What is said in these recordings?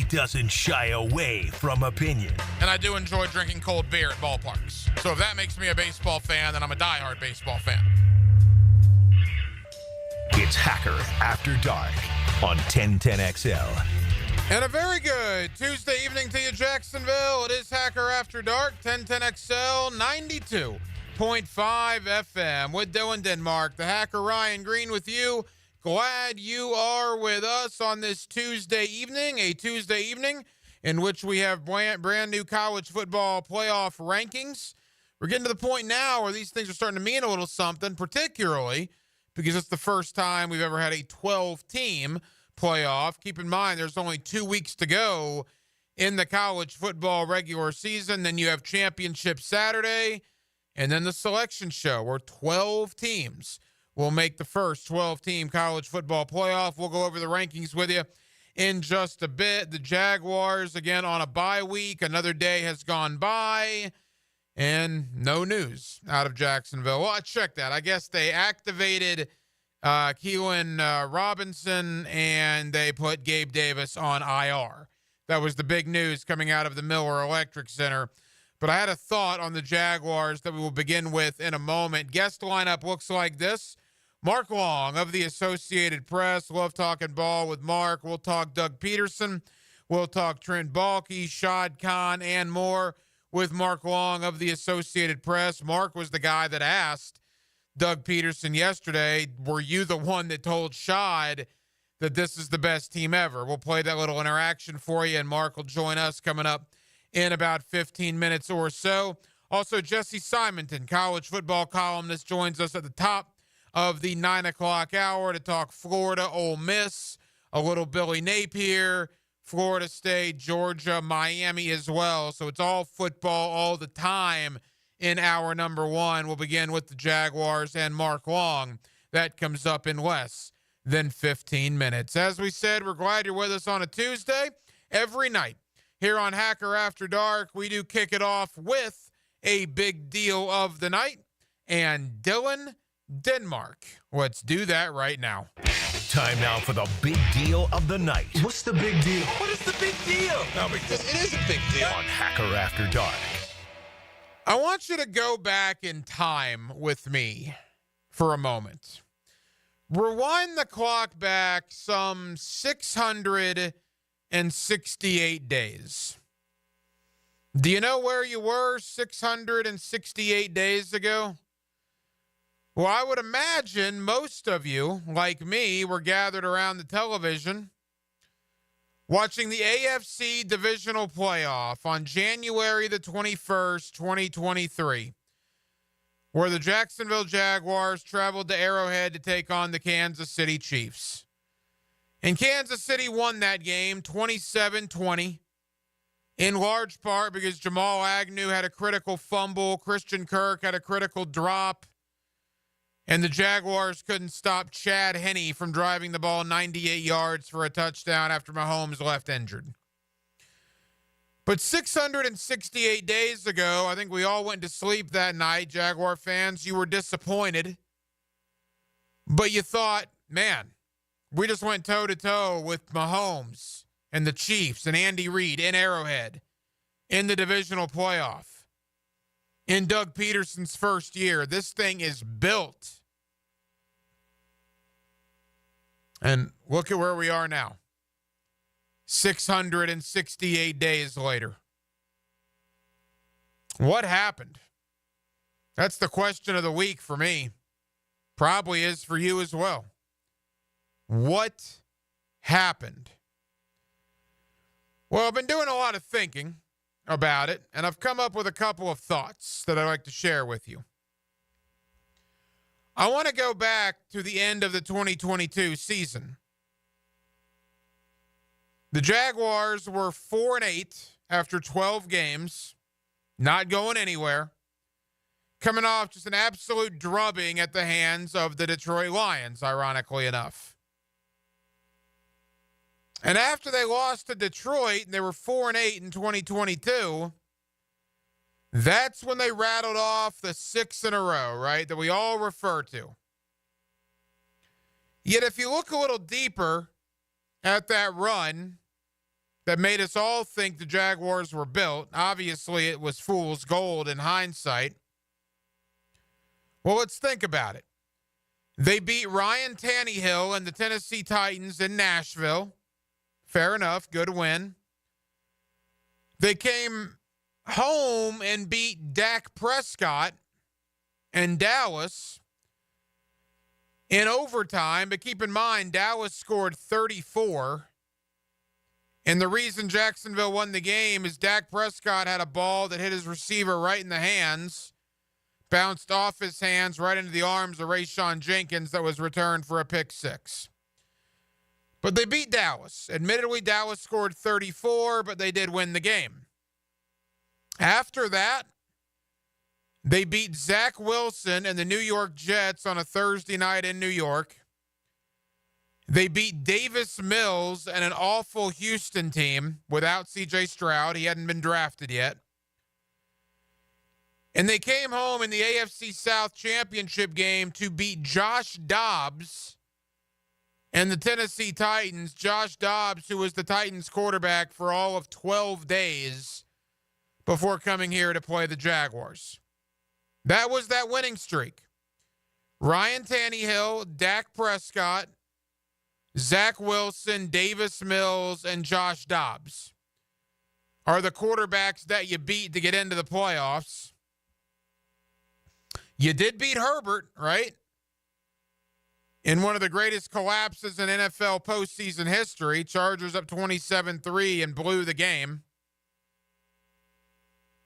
doesn't shy away from opinion. And I do enjoy drinking cold beer at ballparks. So if that makes me a baseball fan, then I'm a diehard baseball fan. It's Hacker After Dark on 1010XL. And a very good Tuesday evening to you, Jacksonville. It is Hacker After Dark, 1010XL 92.5 FM with Dylan Denmark. The Hacker Ryan Green with you. Glad you are with us on this Tuesday evening, a Tuesday evening in which we have brand new college football playoff rankings. We're getting to the point now where these things are starting to mean a little something, particularly because it's the first time we've ever had a 12-team playoff. Keep in mind, there's only 2 weeks to go in the college football regular season. Then you have championship Saturday, and then the selection show where 12 teams will make the first 12-team college football playoff. We'll go over the rankings with you in just a bit. The Jaguars, again, on a bye week. Another day has gone by, and no news out of Jacksonville. Well, check that. I guess they activated Keelan Robinson, and they put Gabe Davis on IR. That was the big news coming out of the Miller Electric Center. But I had a thought on the Jaguars that we will begin with in a moment. Guest lineup looks like this. Mark Long of the Associated Press. Love talking ball with Mark. We'll talk Doug Pederson. We'll talk Trent Baalke, Shad Khan, and more with Mark Long of the Associated Press. Mark was the guy that asked Doug Pederson yesterday, were you the one that told Shad that this is the best team ever? We'll play that little interaction for you, and Mark will join us coming up in about 15 minutes or so. Also, Jesse Simonton, college football columnist, joins us at the top of the 9 o'clock hour to talk Florida, Ole Miss, a little Billy Napier, Florida State, Georgia, Miami as well. So it's all football all the time in hour number one. We'll begin with the Jaguars and Mark Long. That comes up in less than 15 minutes. As we said, we're glad you're with us on a Tuesday. Every night here on Hacker After Dark, we do kick it off with a big deal of the night. And Dylan Denmark, let's do that right now. Time now for the big deal of the night. What's the big deal? What is the big deal? No big deal. It is a big deal. On Hacker After Dark. I want you to go back in time with me for a moment. Rewind the clock back some 668 days. Do you know where you were 668 days ago? Well, I would imagine most of you, like me, were gathered around the television watching the AFC Divisional Playoff on January the 21st, 2023, where the Jacksonville Jaguars traveled to Arrowhead to take on the Kansas City Chiefs. And Kansas City won that game 27-20, in large part because Jamal Agnew had a critical fumble, Christian Kirk had a critical drop, and the Jaguars couldn't stop Chad Henne from driving the ball 98 yards for a touchdown after Mahomes left injured. But 668 days ago, I think we all went to sleep that night, Jaguar fans. You were disappointed. But you thought, man, we just went toe-to-toe with Mahomes and the Chiefs and Andy Reid in Arrowhead in the divisional playoff. In Doug Pederson's first year, this thing is built. And look at where we are now. 668 days later. What happened? That's the question of the week for me. Probably is for you as well. What happened? Well, I've been doing a lot of thinking about it, and I've come up with a couple of thoughts that I'd like to share with you. I want to go back to the end of the 2022 season. The Jaguars were 4-8 after 12 games, not going anywhere, coming off just an absolute drubbing at the hands of the Detroit Lions, ironically enough. And after they lost to Detroit, and they were 4-8 in 2022, that's when they rattled off the 6 in a row, right, that we all refer to. Yet if you look a little deeper at that run, that made us all think the Jaguars were built. Obviously, it was fool's gold in hindsight. Well, let's think about it. They beat Ryan Tannehill and the Tennessee Titans in Nashville. Fair enough, good win. They came home and beat Dak Prescott and Dallas in overtime, but keep in mind, Dallas scored 34. And the reason Jacksonville won the game is Dak Prescott had a ball that hit his receiver right in the hands, bounced off his hands right into the arms of Rayshon Jenkins that was returned for a pick six. But they beat Dallas. Admittedly, Dallas scored 34, but they did win the game. After that, they beat Zach Wilson and the New York Jets on a Thursday night in New York. They beat Davis Mills and an awful Houston team without C.J. Stroud. He hadn't been drafted yet. And they came home in the AFC South Championship game to beat Josh Dobbs and the Tennessee Titans. Josh Dobbs, who was the Titans quarterback for all of 12 days before coming here to play the Jaguars. That was that winning streak. Ryan Tannehill, Dak Prescott, Zach Wilson, Davis Mills, and Josh Dobbs are the quarterbacks that you beat to get into the playoffs. You did beat Herbert, right? In one of the greatest collapses in NFL postseason history. Chargers up 27-3 and blew the game.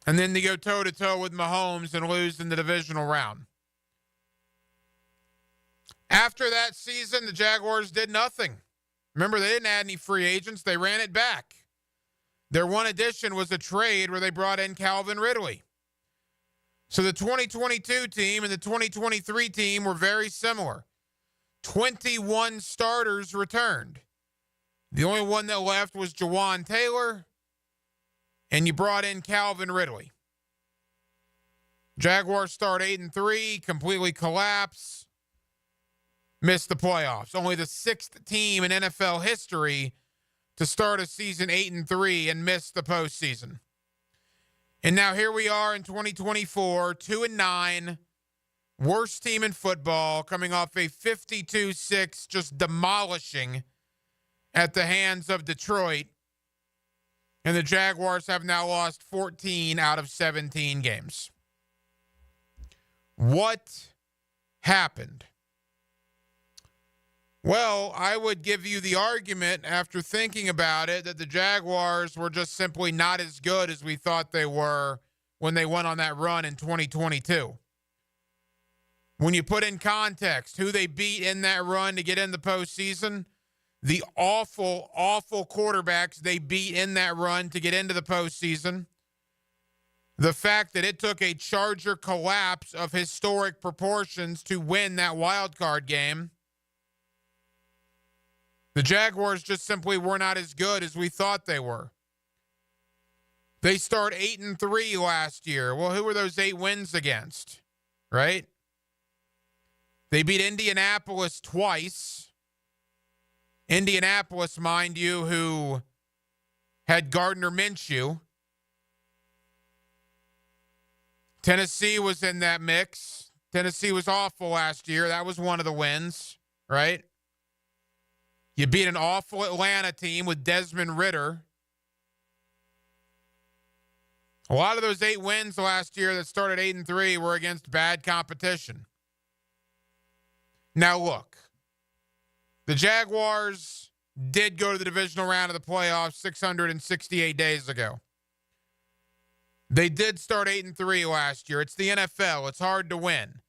And then they go toe-to-toe with Mahomes and lose in the divisional round. After that season, the Jaguars did nothing. Remember, they didn't add any free agents. They ran it back. Their one addition was a trade where they brought in Calvin Ridley. So the 2022 team and the 2023 team were very similar. 21 starters returned. The only one that left was Jawan Taylor, and you brought in Calvin Ridley. Jaguars start 8-3, completely collapse, miss the playoffs. Only the sixth team in NFL history to start a season 8-3 and miss the postseason. And now here we are in 2024, 2-9, worst team in football, coming off a 52-6 just demolishing at the hands of Detroit. And the Jaguars have now lost 14 out of 17 games. What happened? Well, I would give you the argument after thinking about it that the Jaguars were just simply not as good as we thought they were when they went on that run in 2022. When you put in context who they beat in that run to get in the postseason, the awful, awful quarterbacks they beat in that run to get into the postseason, the fact that it took a Charger collapse of historic proportions to win that wild card game, the Jaguars just simply were not as good as we thought they were. They start 8-3 last year. Well, who were those 8 wins against, right? They beat Indianapolis twice. Indianapolis, mind you, who had Gardner Minshew. Tennessee was in that mix. Tennessee was awful last year. That was one of the wins, right? You beat an awful Atlanta team with Desmond Ridder. A lot of those 8 wins last year that started 8-3 were against bad competition. Now look, the Jaguars did go to the divisional round of the playoffs 668 days ago. They did start 8-3 last year. It's the NFL. It's hard to win.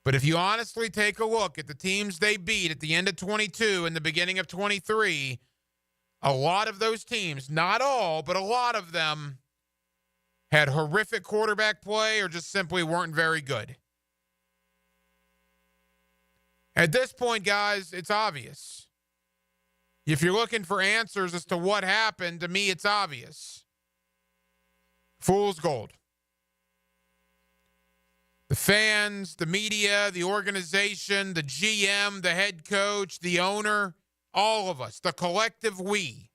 But if you honestly take a look at the teams they beat at the end of 22 and the beginning of 23, a lot of those teams, not all, but a lot of them, had horrific quarterback play or just simply weren't very good. At this point, guys, it's obvious. If you're looking for answers as to what happened, to me, it's obvious. Fool's gold. The fans, the media, the organization, the GM, the head coach, the owner, all of us, the collective we,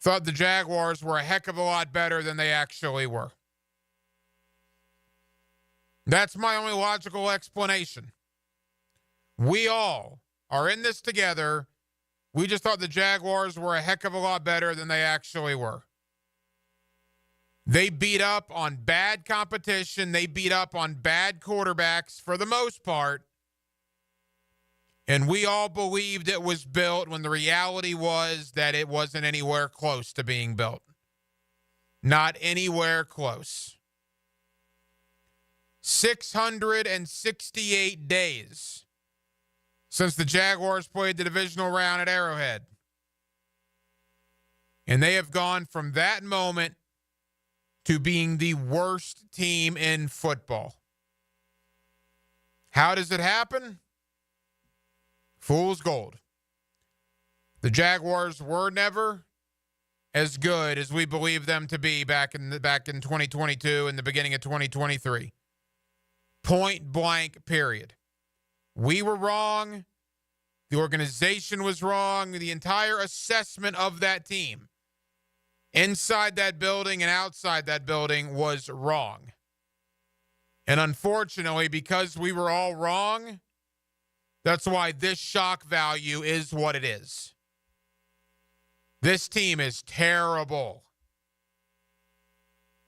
thought the Jaguars were a heck of a lot better than they actually were. That's my only logical explanation. We all are in this together. We just thought the Jaguars were a heck of a lot better than they actually were. They beat up on bad competition. They beat up on bad quarterbacks for the most part. And we all believed it was built when the reality was that it wasn't anywhere close to being built. Not anywhere close. 668 days since the Jaguars played the divisional round at Arrowhead. And they have gone from that moment to being the worst team in football. How does it happen? Fool's gold. The Jaguars were never as good as we believed them to be back in 2022 and the beginning of 2023. Point blank, period. We were wrong. The organization was wrong. The entire assessment of that team, inside that building and outside that building, was wrong. And unfortunately, because we were all wrong, that's why this shock value is what it is. This team is terrible.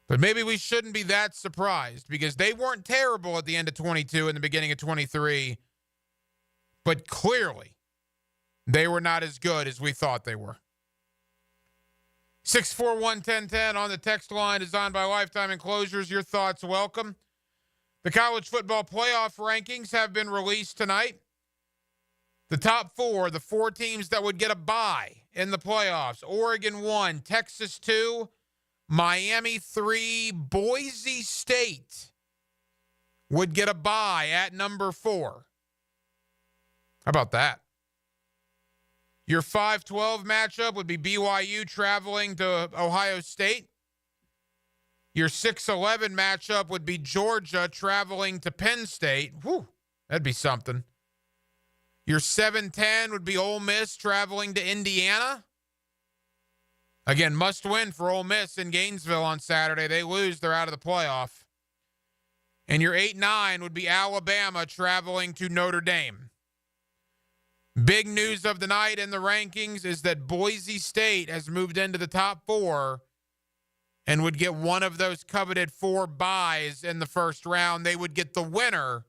But maybe we shouldn't be that surprised, because they weren't terrible at the end of 22 and the beginning of 23. But clearly, they were not as good as we thought they were. 641-1010 on the text line, designed by Lifetime Enclosures. Your thoughts welcome. The college football playoff rankings have been released tonight. The top four, the four teams that would get a bye in the playoffs: Oregon 1, Texas 2, Miami 3, Boise State would get a bye at number 4. How about that? Your 5-12 matchup would be BYU traveling to Ohio State. Your 6-11 matchup would be Georgia traveling to Penn State. Whew, that'd be something. Your 7-10 would be Ole Miss traveling to Indiana. Again, must win for Ole Miss in Gainesville on Saturday. They lose, they're out of the playoff. And your 8-9 would be Alabama traveling to Notre Dame. Big news of the night in the rankings is that Boise State has moved into the top 4 and would get one of those coveted 4 byes in the first round. They would get the winner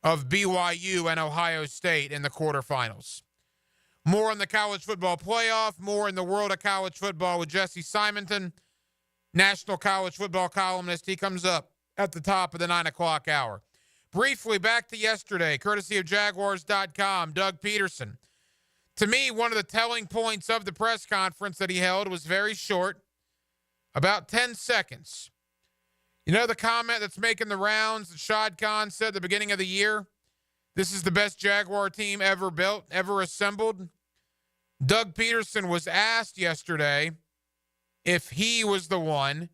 of BYU and Ohio State in the quarterfinals. More on the college football playoff, more in the world of college football with Jesse Simonton, national college football columnist. He comes up at the top of the 9 o'clock hour. Briefly, back to yesterday, courtesy of Jaguars.com, Doug Pederson. To me, one of the telling points of the press conference that he held was very short, about 10 seconds. You know the comment that's making the rounds that Shad Khan said at the beginning of the year? This is the best Jaguar team ever built, ever assembled. Doug Pederson was asked yesterday if he was the one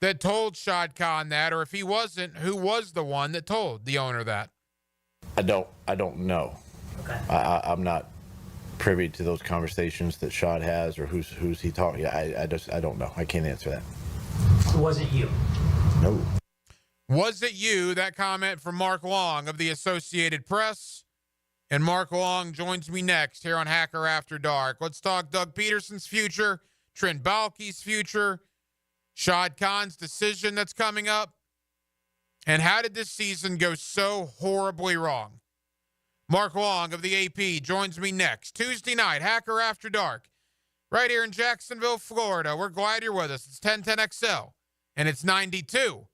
that told Shad Khan that, or if he wasn't, who was the one that told the owner that? I don't know. Okay. I'm not privy to those conversations that Shad has, or who's he talking. I don't know. I can't answer that. Was it you? No. Was it you? That comment from Mark Long of the Associated Press. And Mark Long joins me next here on Hacker After Dark. Let's talk Doug Pederson's future, Trent Baalke's future, Shad Khan's decision that's coming up, and how did this season go so horribly wrong? Mark Long of the AP joins me next. Tuesday night, Hacker After Dark, right here in Jacksonville, Florida. We're glad you're with us. It's 1010XL, and it's 92.5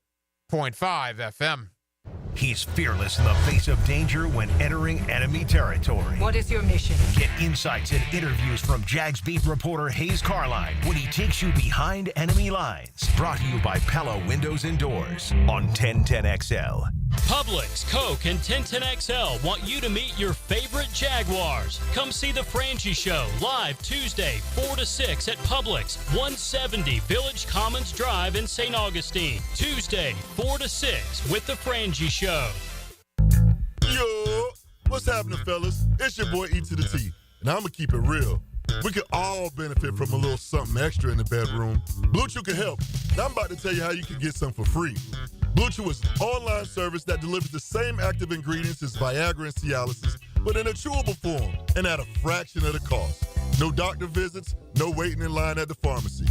FM. He's fearless in the face of danger when entering enemy territory. What is your mission? Get insights and interviews from Jags beat reporter Hayes Carline when he takes you behind enemy lines. Brought to you by Pella Windows and Doors on 1010XL. Publix, Coke, and 1010XL want you to meet your favorite Jaguars. Come see the Frangie Show live Tuesday, 4 to 6 at Publix, 170 Village Commons Drive in St. Augustine. Tuesday, 4 to 6 with the Frangie Show. Yo, what's happening, fellas? It's your boy E to the T, and I'm going to keep it real. We could all benefit from a little something extra in the bedroom. Blue Chew can help. Now I'm about to tell you how you can get some for free. Blue Chew is an online service that delivers the same active ingredients as Viagra and Cialis, but in a chewable form and at a fraction of the cost. No doctor visits, no waiting in line at the pharmacy.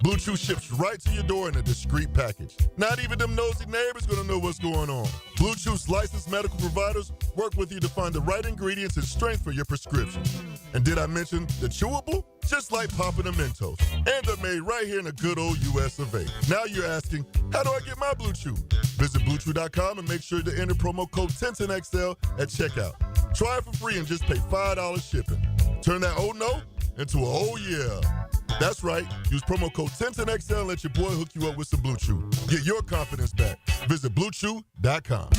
Blue Chew ships right to your door in a discreet package. Not even them nosy neighbors gonna know what's going on. Blue Chew's licensed medical providers work with you to find the right ingredients and strength for your prescription. And did I mention the chewable? Just like popping a Mentos. And they're made right here in the good old US of A. Now you're asking, how do I get my Blue Chew? Visit BlueChew.com and make sure to enter promo code 1010XL at checkout. Try it for free and just pay $5 shipping. Turn that oh no into a oh yeah. That's right. Use promo code 1010XL and let your boy hook you up with some Blue Chew. Get your confidence back. Visit BlueChew.com.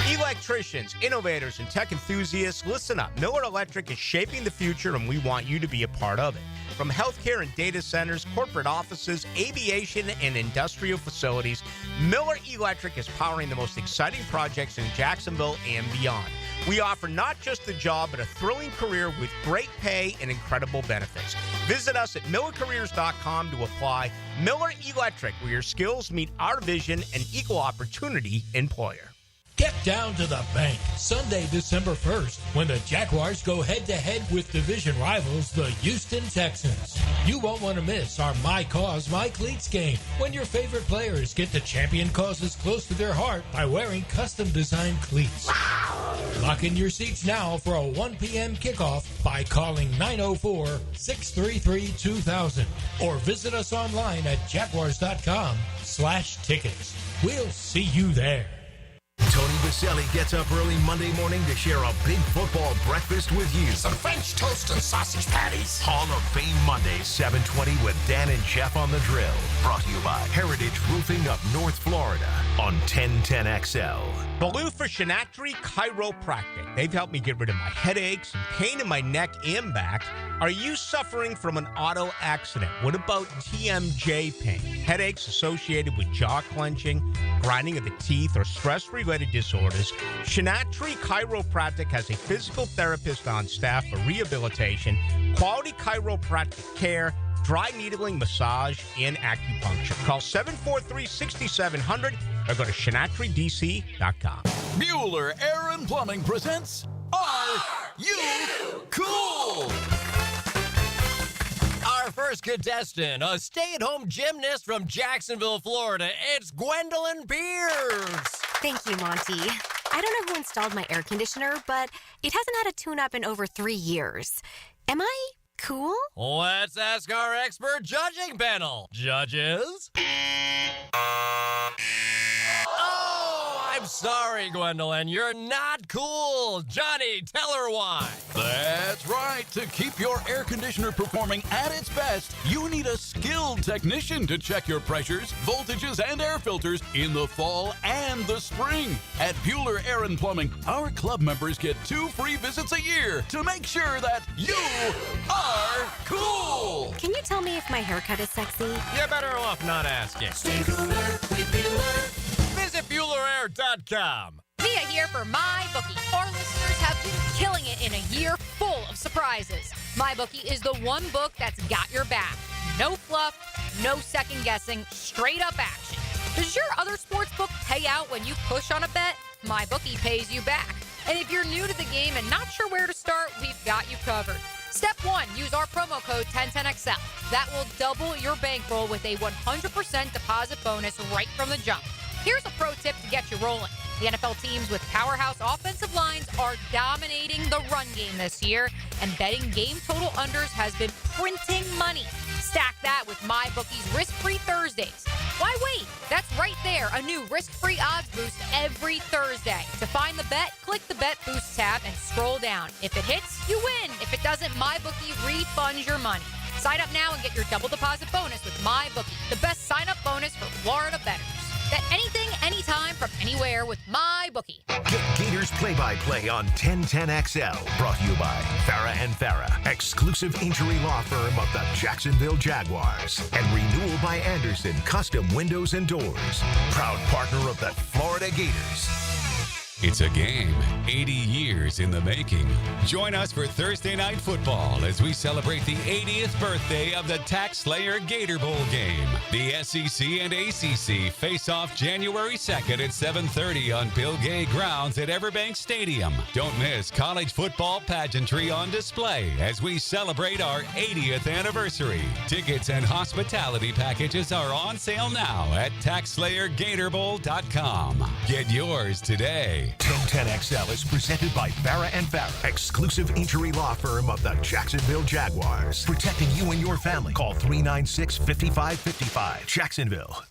Electricians, innovators, and tech enthusiasts, listen up. Miller Electric is shaping the future, and we want you to be a part of it. From healthcare and data centers, corporate offices, aviation, and industrial facilities, Miller Electric is powering the most exciting projects in Jacksonville and beyond. We offer not just a job, but a thrilling career with great pay and incredible benefits. Visit us at millercareers.com to apply. Miller Electric, where your skills meet our vision, an equal opportunity employer. Get down to the bank Sunday, December 1st, when the Jaguars go head-to-head with division rivals, the Houston Texans. You won't want to miss our My Cause, My Cleats game, when your favorite players get to champion causes close to their heart by wearing custom-designed cleats. Lock in your seats now for a 1 p.m. kickoff by calling 904-633-2000 or visit us online at jaguars.com/tickets. We'll see you there. Tony Baselli gets up early Monday morning to share a big football breakfast with you. Some French toast and sausage patties. Hall of Fame Mondays, 7:20 with Dan and Jeff on the Drill. Brought to you by Heritage Roofing of North Florida on 1010XL. Blue for Shinatri Chiropractic. They've helped me get rid of my headaches and pain in my neck and back. Are you suffering from an auto accident? What about TMJ pain? Headaches associated with jaw clenching, grinding of the teeth, or stress-related disorders? Shinatri Chiropractic has a physical therapist on staff for rehabilitation, quality chiropractic care, dry needling, massage, and acupuncture. Call 743-6700 or go to ShinatriDC.com. Bueller Air and Plumbing presents Are You Cool? Our first contestant, a stay-at-home gymnast from Jacksonville, Florida, it's Gwendolyn Pierce. Thank you, Monty. I don't know who installed my air conditioner, but it hasn't had a tune-up in over 3 years. Am I cool? Let's ask our expert judging panel. Judges? I'm sorry, Gwendolyn. You're not cool. Johnny, tell her why. That's right. To keep your air conditioner performing at its best, you need a skilled technician to check your pressures, voltages, and air filters in the fall and the spring. At Bueller Air and Plumbing, our club members get 2 free visits a year to make sure that you are cool. Can you tell me if my haircut is sexy? You're better off not asking. Stay cooler with Bueller. Visit BuellerAir.com. Mia here for MyBookie. Our listeners have been killing it in a year full of surprises. MyBookie is the one book that's got your back. No fluff, no second guessing, straight up action. Does your other sports book pay out when you push on a bet? MyBookie pays you back. And if you're new to the game and not sure where to start, we've got you covered. Step 1, use our promo code 1010XL. That will double your bankroll with a 100% deposit bonus right from the jump. Here's a pro tip to get you rolling. The NFL teams with powerhouse offensive lines are dominating the run game this year, and betting game total unders has been printing money. Stack that with MyBookie's Risk-Free Thursdays. Why wait? That's right there, a new risk-free odds boost every Thursday. To find the bet, click the Bet Boost tab and scroll down. If it hits, you win. If it doesn't, MyBookie refunds your money. Sign up now and get your double deposit bonus with MyBookie, the best sign-up bonus for Florida bettors. Bet anything, anytime, from anywhere with MyBookie. Get Gators play-by-play on 1010XL. Brought to you by Farah and Farah, exclusive injury law firm of the Jacksonville Jaguars. And Renewal by Anderson, custom windows and doors. Proud partner of the Florida Gators. It's a game 80 years in the making. Join us for Thursday Night Football as we celebrate the 80th birthday of the Tax Slayer Gator Bowl game. The SEC and ACC face off January 2nd at 7:30 on Bill Gay grounds at Everbank Stadium. Don't miss college football pageantry on display as we celebrate our 80th anniversary. Tickets and hospitality packages are on sale now at TaxSlayerGatorBowl.com. Get yours today. 1010XL is presented by Farah and Farah, exclusive injury law firm of the Jacksonville Jaguars. Protecting you and your family. Call 396-5555. Jacksonville.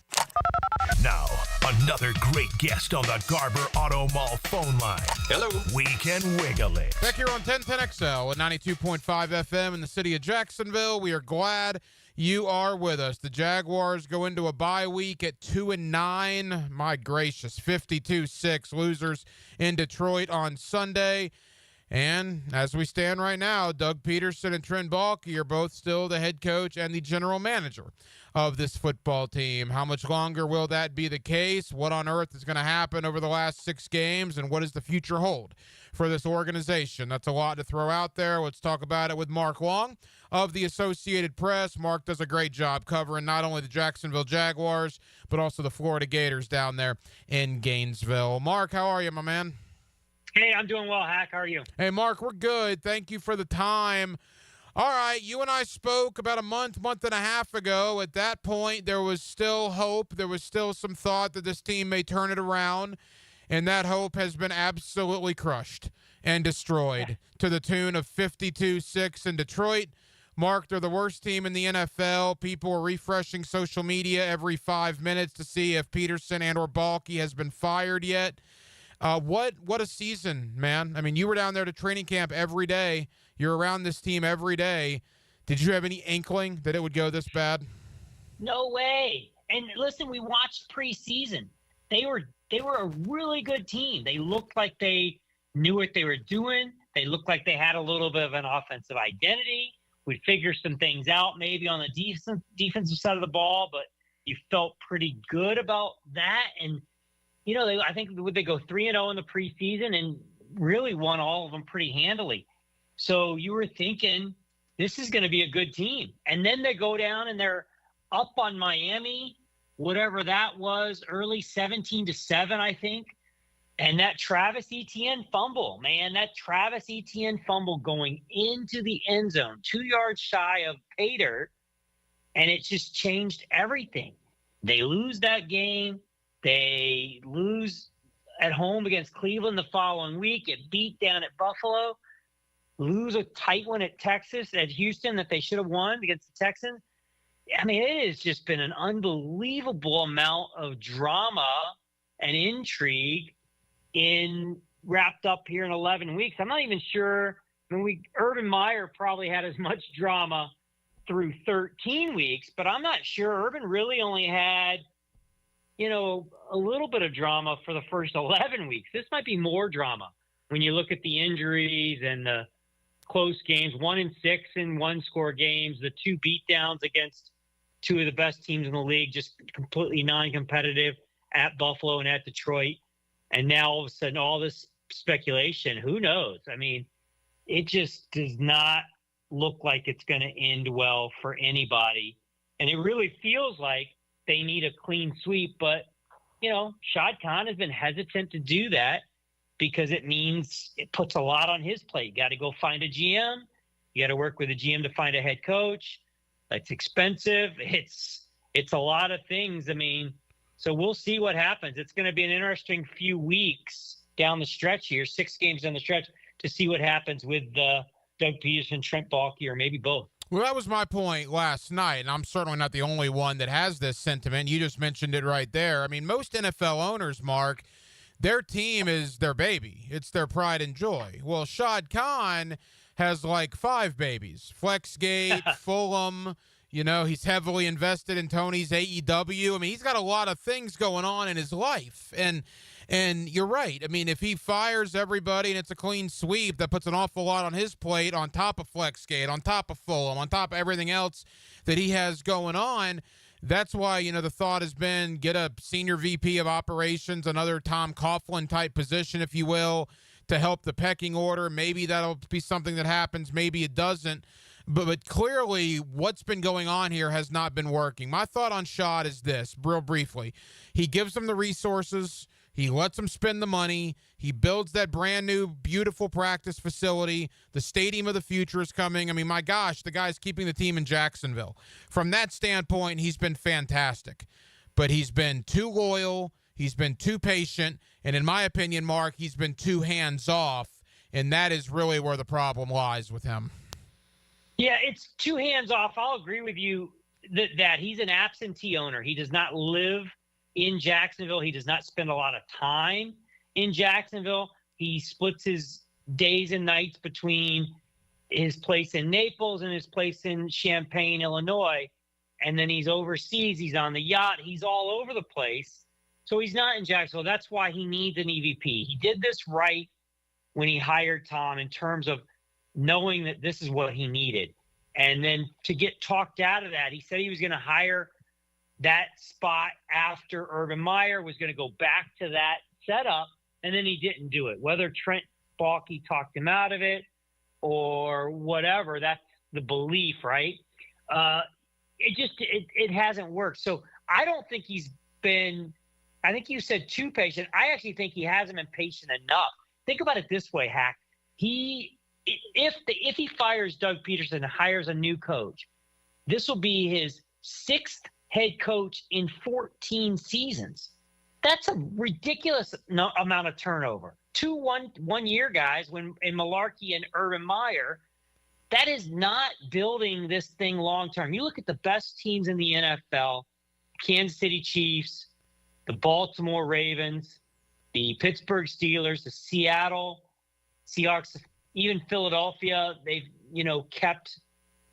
Now, another great guest on the Garber Auto Mall phone line. Hello. We can wiggle it. Back here on 1010XL at 92.5 FM in the city of Jacksonville. We are glad you are with us. The Jaguars go into a bye week at 2-9. My gracious, 52-6 losers in Detroit on Sunday. And as we stand right now, Doug Pederson and Trent Baalke are both still the head coach and the general manager of this football team. How much longer will that be the case? What on earth is going to happen over the last 6 games? And what does the future hold for this organization? That's a lot to throw out there. Let's talk about it with Mark Long of the Associated Press. Mark does a great job covering not only the Jacksonville Jaguars, but also the Florida Gators down there in Gainesville. Mark, how are you, my man? Hey, I'm doing well, Hack. How are you? Hey, Mark, we're good. Thank you for the time. All right, you and I spoke about a month and a half ago. At that point, there was still hope. There was still some thought that this team may turn it around, and that hope has been absolutely crushed and destroyed to the tune of 52-6 in Detroit. Mark, they're the worst team in the NFL. People are refreshing social media every 5 minutes to see if Pederson and or Baalke has been fired yet. What a season, man. I mean, you were down there to training camp every day. You're around this team every day. Did you have any inkling that it would go this bad? No way. And listen, we watched preseason. They were a really good team. They looked like they knew what they were doing. They looked like they had a little bit of an offensive identity. We'd figure some things out maybe on the defensive side of the ball, but you felt pretty good about that. And, you know, I think they go 3-0 in the preseason and really won all of them pretty handily. So you were thinking this is going to be a good team. And then they go down and they're up on Miami, whatever that was, early 17-7, I think. And that Travis Etienne fumble, man, that Travis Etienne fumble going into the end zone, 2 yards shy of pay dirt, and it just changed everything. They lose that game. They lose at home against Cleveland the following week. Get beat down at Buffalo. Lose a tight one at Texas, at Houston that they should have won against the Texans. I mean, it has just been an unbelievable amount of drama and intrigue wrapped up here in 11 weeks. I'm not even sure. I mean, Urban Meyer probably had as much drama through 13 weeks, but I'm not sure Urban really only had, you know, a little bit of drama for the first 11 weeks. This might be more drama when you look at the injuries and the close games, 1-6 in one-score games, the 2 beatdowns against 2 of the best teams in the league, just completely non-competitive at Buffalo and at Detroit. And now all of a sudden, all this speculation, who knows? I mean, it just does not look like it's going to end well for anybody. And it really feels like they need a clean sweep. But, you know, Shad Khan has been hesitant to do that because it means it puts a lot on his plate. You got to go find a GM. You got to work with a GM to find a head coach. That's expensive. It's a lot of things. I mean, so we'll see what happens. It's going to be an interesting few weeks down the stretch here, 6 games down the stretch, to see what happens with Doug Pederson, Trent Baalke, or maybe both. Well, that was my point last night, and I'm certainly not the only one that has this sentiment. You just mentioned it right there. I mean, most NFL owners, Mark, their team is their baby. It's their pride and joy. Well, Shad Khan has like 5 babies. Flexgate, Fulham. You know, he's heavily invested in Tony's AEW. I mean, he's got a lot of things going on in his life. And you're right. I mean, if he fires everybody and it's a clean sweep, that puts an awful lot on his plate on top of Flexgate, on top of Fulham, on top of everything else that he has going on. That's why, the thought has been get a senior VP of operations, another Tom Coughlin type position, if you will, to help the pecking order. Maybe that'll be something that happens. Maybe it doesn't. But clearly what's been going on here has not been working. My thought on Schott is this, real briefly. He gives them the resources. He lets them spend the money. He builds that brand new, beautiful practice facility. The stadium of the future is coming. I mean, my gosh, the guy's keeping the team in Jacksonville. From that standpoint, he's been fantastic. But he's been too loyal. He's been too patient. And in my opinion, Mark, he's been too hands-off. And that is really where the problem lies with him. Yeah, it's too hands-off. I'll agree with you that he's an absentee owner. He does not live in Jacksonville. He does not spend a lot of time in Jacksonville. He splits his days and nights between his place in Naples and his place in Champaign, Illinois. And then he's overseas. He's on the yacht. He's all over the place. So he's not in Jacksonville. That's why he needs an EVP. He did this right when he hired Tom in terms of knowing that this is what he needed. And then to get talked out of that, he said he was going to hire that spot after Urban Meyer, was going to go back to that setup, and then he didn't do it. Whether Trent Baalke talked him out of it or whatever, that's the belief, right? It hasn't worked. So I don't think he's been – I think you said too patient. I actually think he hasn't been patient enough. Think about it this way, Hack. If he fires Doug Pederson and hires a new coach, this will be his sixth head coach in 14 seasons. That's a ridiculous amount of turnover. 2 one-year guys in Malarkey and Urban Meyer. That is not building this thing long-term. You look at the best teams in the NFL, Kansas City Chiefs, the Baltimore Ravens, the Pittsburgh Steelers, the Seattle Seahawks, even Philadelphia. They've, kept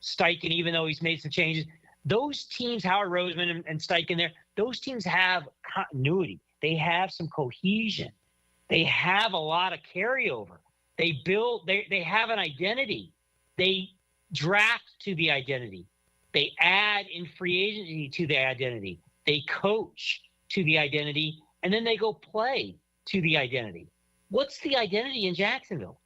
Steichen, even though he's made some changes. Those teams, Howard Roseman and Steichen there, those teams have continuity. They have some cohesion. They have a lot of carryover. They have an identity. They draft to the identity. They add in free agency to the identity. They coach to the identity, and then they go play to the identity. What's the identity in Jacksonville?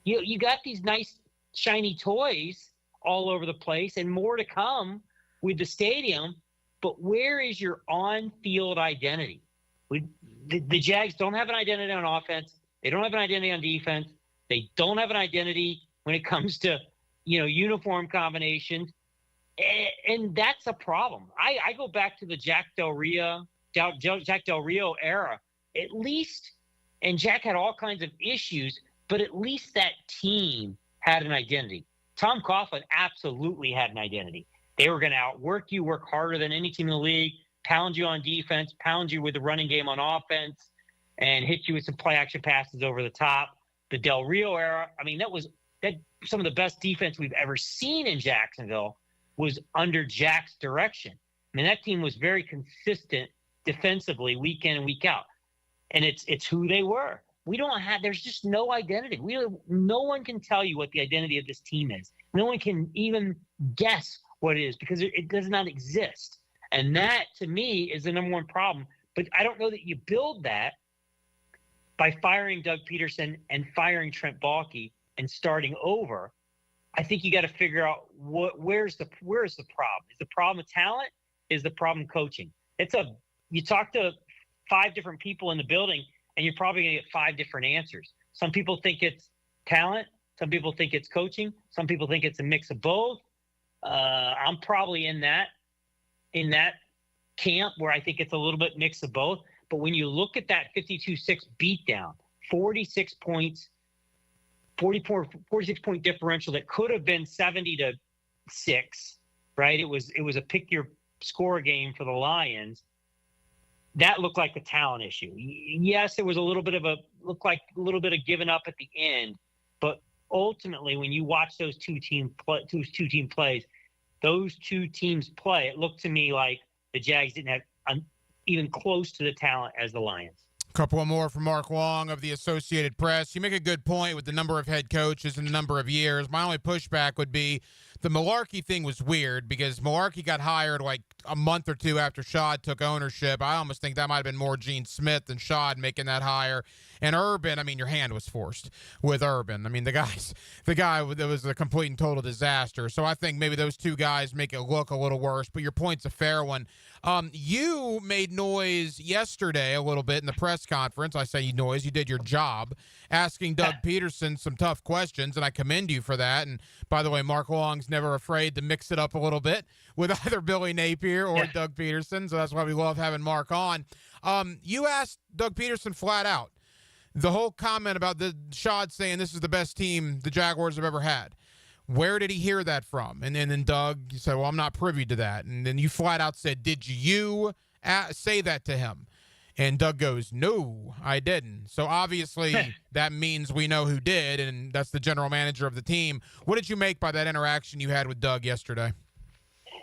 You got these nice shiny toys all over the place and more to come with the stadium, but where is your on-field identity? The Jags don't have an identity on offense. They don't have an identity on defense. They don't have an identity when it comes to, uniform combinations. And that's a problem. I go back to the Jack Del Rio era, at least, and Jack had all kinds of issues, but at least that team had an identity. Tom Coughlin absolutely had an identity. They were going to outwork you, work harder than any team in the league, pound you on defense, pound you with the running game on offense, and hit you with some play-action passes over the top. The Del Rio era, that some of the best defense we've ever seen in Jacksonville was under Jack's direction. That team was very consistent defensively week in and week out. And it's who they were. There's just no identity. No one can tell you what the identity of this team is. No one can even guess what it is because it does not exist. And that, to me, is the number one problem. But I don't know that you build that by firing Doug Pederson and firing Trent Baalke and starting over. I think you got to figure out where's the problem. Is the problem talent? Is the problem coaching? You talk to 5 different people in the building, and you're probably going to get 5 different answers. Some people think it's talent. Some people think it's coaching. Some people think it's a mix of both. I'm probably in that camp where I think it's a little bit mix of both. But when you look at that 52-6 beatdown, 46 points, 46-point differential that could have been 70-6, right? It was a pick your score game for the Lions. That looked like a talent issue. Yes, there was a little bit of giving up at the end, but ultimately, when you watch those two teams play, it looked to me like the Jags didn't have even close to the talent as the Lions. Couple more from Mark Long of the Associated Press. You make a good point with the number of head coaches and the number of years. My only pushback would be the Malarkey thing was weird because Malarkey got hired like a month or two after Shad took ownership. I almost think that might have been more Gene Smith than Shad making that hire. And Urban, I mean, your hand was forced with Urban. I mean, the guy that was a complete and total disaster. So I think maybe those two guys make it look a little worse. But your point's a fair one. You made noise yesterday a little bit in the press conference. I say noise. You did your job asking Doug Pederson some tough questions, and I commend you for that. And by the way, Mark Long's never afraid to mix it up a little bit with either Billy Napier or Doug Pederson, so that's why we love having Mark on. You asked Doug Pederson flat out the whole comment about the Shad saying this is the best team the Jaguars have ever had. Where did he hear that from? And then Doug said, well, I'm not privy to that. And then you flat out said, did you say that to him? And Doug goes, no, I didn't. So obviously that means we know who did, and that's the general manager of the team. What did you make by that interaction you had with Doug yesterday?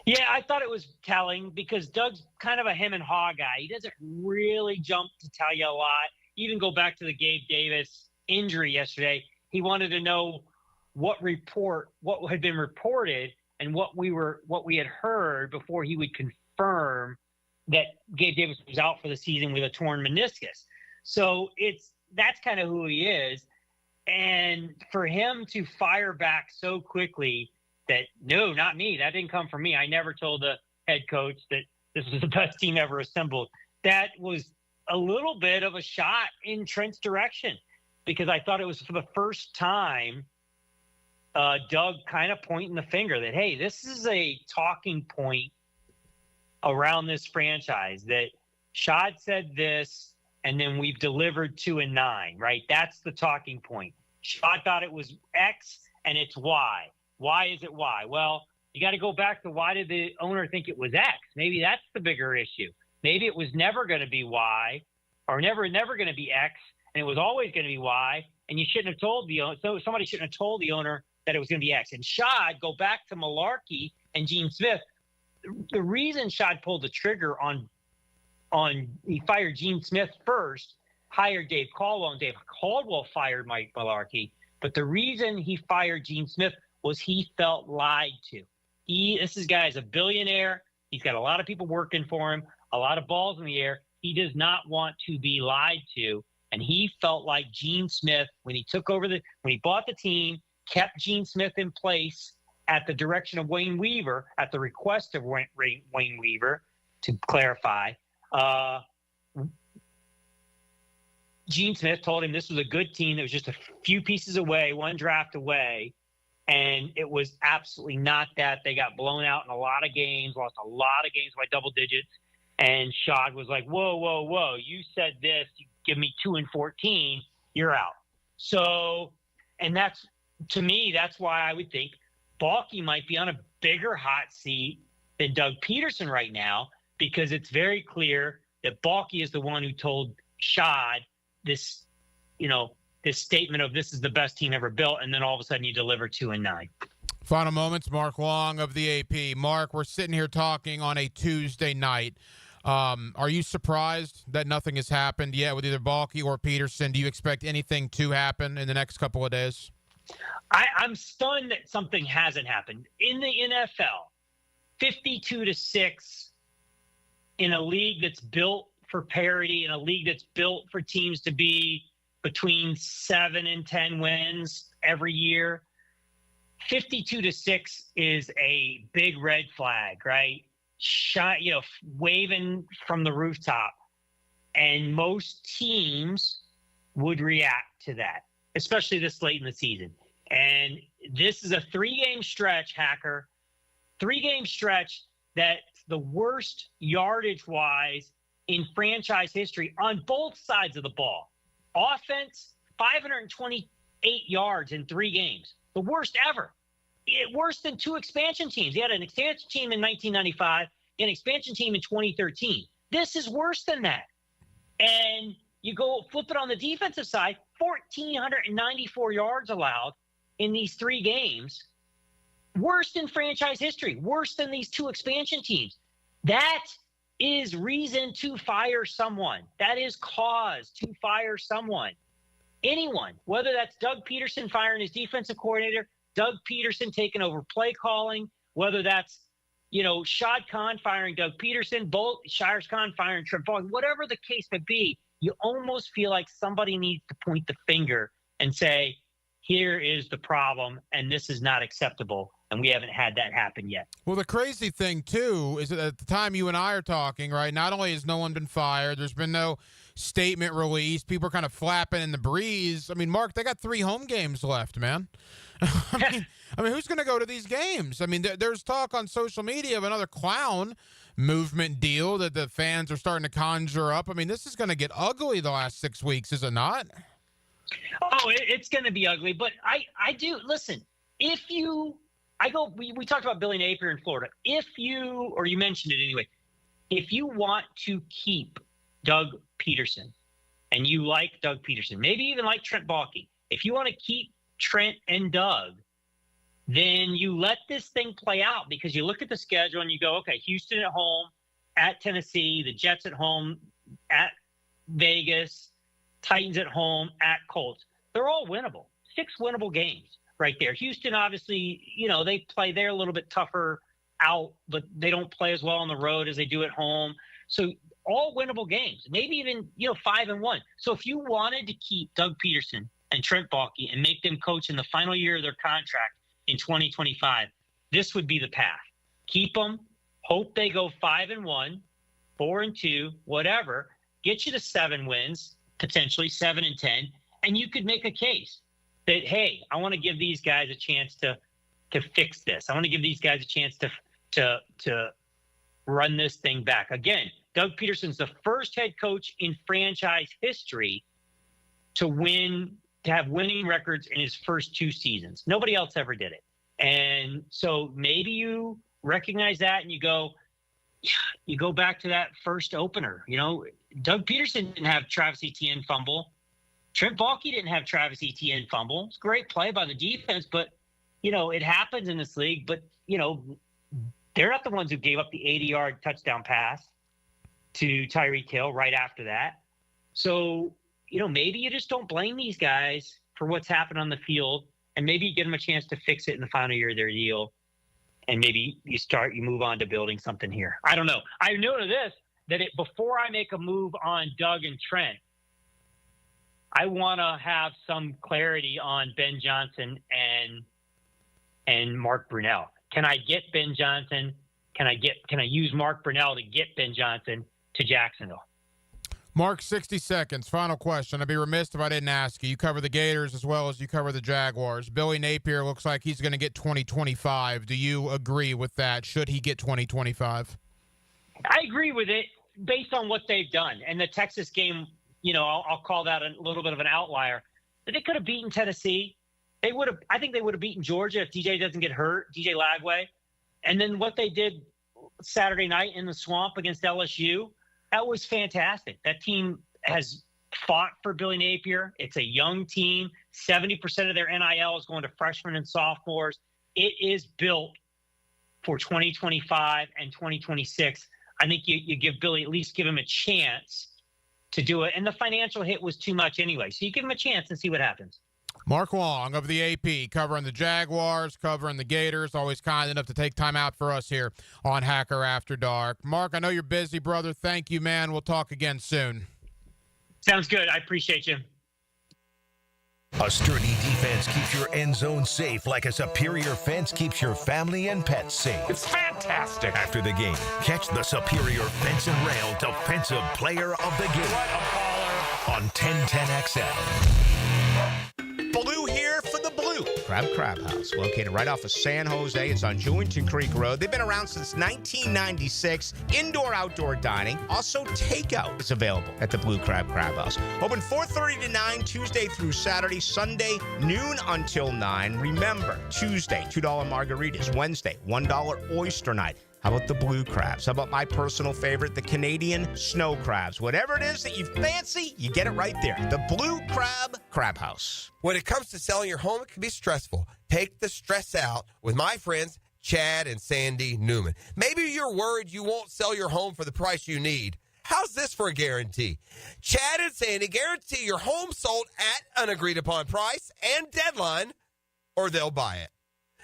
Yeah, I thought it was telling because Doug's kind of a him and haw guy. He doesn't really jump to tell you a lot. Even go back to the Gabe Davis injury yesterday. He wanted to know what had been reported and what we had heard before he would confirm that Gabe Davis was out for the season with a torn meniscus. So that's kind of who he is. And for him to fire back so quickly that, no, not me, that didn't come from me. I never told the head coach that this was the best team ever assembled. That was a little bit of a shot in Trent's direction because I thought it was for the first time Doug kind of pointing the finger that, hey, this is a talking point around this franchise that Shad said this, and then we've delivered 2 and 9, right? That's the talking point. Shad thought it was X, and it's Y. Why is it Y? Well, you got to go back to why did the owner think it was X? Maybe that's the bigger issue. Maybe it was never going to be Y, or never going to be X, and it was always going to be Y, and you shouldn't have told the owner. So somebody shouldn't have told the owner that it was going to be X. And Shad, go back to Malarkey and Gene Smith. The reason Shad pulled the trigger on he fired Gene Smith first, hired Dave Caldwell, and Dave Caldwell fired Mike Malarkey. But the reason he fired Gene Smith was he felt lied to. This guy is a billionaire. He's got a lot of people working for him, a lot of balls in the air. He does not want to be lied to. And he felt like Gene Smith, when he took over when he bought the team, kept Gene Smith in place at the direction of Wayne Weaver, at the request of Wayne Weaver, to clarify. Gene Smith told him this was a good team that was just a few pieces away, one draft away, and it was absolutely not that. They got blown out in a lot of games, lost a lot of games by double digits, and Shad was like, whoa, you said this, you give me 2 and 14, you're out. So, and to me, that's why I would think Balky might be on a bigger hot seat than Doug Pederson right now, because it's very clear that Balky is the one who told Shad this statement of this is the best team ever built, and then all of a sudden you deliver 2 and 9. Final moments, Mark Long of the AP. Mark, we're sitting here talking on a Tuesday night. Are you surprised that nothing has happened yet with either Balky or Pederson? Do you expect anything to happen in the next couple of days? I'm stunned that something hasn't happened. In the NFL, 52-6 in a league that's built for parity, in a league that's built for teams to be between 7 and 10 wins every year, 52-6 is a big red flag, right? Waving from the rooftop. And most teams would react to that, especially this late in the season. And this is a 3-game stretch, Hacker. 3-game stretch that's the worst yardage-wise in franchise history on both sides of the ball. Offense, 528 yards in 3 games. The worst ever. Worse than 2 expansion teams. You had an expansion team in 1995 and an expansion team in 2013. This is worse than that. And you go flip it on the defensive side, 1,494 yards allowed in these 3 games. Worst in franchise history. Worse than these 2 expansion teams. That is reason to fire someone. That is cause to fire someone. Anyone, whether that's Doug Pederson firing his defensive coordinator, Doug Pederson taking over play calling, whether that's, Shad Khan firing Doug Pederson, Shires Khan firing Trent Baalke, whatever the case may be, you almost feel like somebody needs to point the finger and say, here is the problem, and this is not acceptable. And we haven't had that happen yet. Well, the crazy thing, too, is that at the time you and I are talking, right, not only has no one been fired, there's been no statement released. People are kind of flapping in the breeze. I mean, Mark, they got 3 home games left, man. I mean, who's going to go to these games? I mean, there's talk on social media of another clown movement deal that the fans are starting to conjure up. I mean, this is going to get ugly the last 6 weeks, is it not? Oh, it's going to be ugly. But I do. Listen, we talked about Billy Napier in Florida. Or you mentioned it anyway, if you want to keep Doug Pederson and you like Doug Pederson, maybe even like Trent Baalke, if you want to keep Trent and Doug, then you let this thing play out, because you look at the schedule and you go, okay, Houston at home, at Tennessee, the Jets at home, at Vegas, Titans at home, at Colts. They're all winnable. 6 winnable games right there. Houston, obviously, they're a little bit tougher out, but they don't play as well on the road as they do at home. So all winnable games, maybe even, 5-1. So if you wanted to keep Doug Pederson and Trent Baalke and make them coach in the final year of their contract in 2025, this would be the path. Keep them, hope they go 5-1, 4-2, whatever, get you to 7 wins, potentially 7-10, and you could make a case that, hey, I want to give these guys a chance to fix this. I want to give these guys a chance to run this thing back. Again, Doug Pederson's the first head coach in franchise history to have winning records in his first 2 seasons. Nobody else ever did it. And so maybe you recognize that and you go back to that first opener. Doug Pederson didn't have Travis Etienne fumble. Trent Baalke didn't have Travis Etienne fumble. It's a great play by the defense, but, it happens in this league. But, they're not the ones who gave up the 80-yard touchdown pass to Tyreek Hill right after that. So, maybe you just don't blame these guys for what's happened on the field, and maybe you give them a chance to fix it in the final year of their deal, and maybe you move on to building something here. I don't know. I know this, that before I make a move on Doug and Trent, I want to have some clarity on Ben Johnson and Mark Brunell. Can I get Ben Johnson? Can I use Mark Brunell to get Ben Johnson to Jacksonville? Mark, 60 seconds. Final question. I'd be remiss if I didn't ask you. You cover the Gators as well as you cover the Jaguars. Billy Napier looks like he's going to get 2025. Do you agree with that? Should he get 2025? I agree with it based on what they've done. And the Texas game, I'll call that a little bit of an outlier. But they could have beaten Tennessee. I think they would have beaten Georgia if DJ doesn't get hurt, DJ Lagway. And then what they did Saturday night in the swamp against LSU, that was fantastic. That team has fought for Billy Napier. It's a young team. 70% of their NIL is going to freshmen and sophomores. It is built for 2025 and 2026. I think you give Billy, at least give him a chance to do it. And the financial hit was too much anyway. So you give him a chance and see what happens. Mark Long of the AP, covering the Jaguars, covering the Gators, always kind enough to take time out for us here on Hacker After Dark. Mark, I know you're busy, brother. Thank you, man. We'll talk again soon. Sounds good. I appreciate you. A sturdy defense keeps your end zone safe like a Superior fence keeps your family and pets safe. It's fantastic. After the game, catch the Superior Fence and Rail Defensive Player of the Game on 1010XL. Blue here for the Blue Crab House, located right off of San Jose. It's on Jewington Creek Road. They've been around since 1996. Indoor-outdoor dining. Also, takeout is available at the Blue Crab House. Open 4:30 to 9, Tuesday through Saturday. Sunday, noon until 9. Remember, Tuesday, $2 margaritas. Wednesday, $1 oyster night. How about the blue crabs? How about my personal favorite, the Canadian snow crabs? Whatever it is that you fancy, you get it right there. The Blue Crab House. When it comes to selling your home, it can be stressful. Take the stress out with my friends, Chad and Sandy Newman. Maybe you're worried you won't sell your home for the price you need. How's this for a guarantee? Chad and Sandy guarantee your home sold at an agreed-upon price and deadline, or they'll buy it.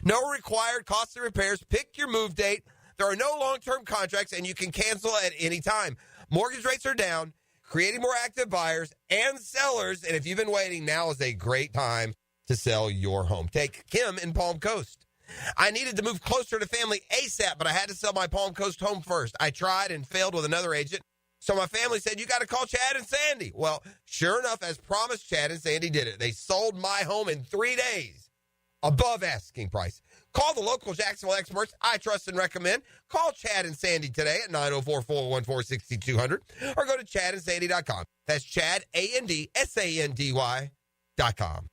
No required costly repairs. Pick your move date. There are no long-term contracts, and you can cancel at any time. Mortgage rates are down, creating more active buyers and sellers. And if you've been waiting, now is a great time to sell your home. Take Kim in Palm Coast. I needed to move closer to family ASAP, but I had to sell my Palm Coast home first. I tried and failed with another agent. So my family said, you got to call Chad and Sandy. Well, sure enough, as promised, Chad and Sandy did it. They sold my home in 3 days, above asking price. Call the local Jacksonville experts I trust and recommend. Call Chad and Sandy today at 904-414-6200 or go to chadandsandy.com. That's Chad, ANDSANDY.com.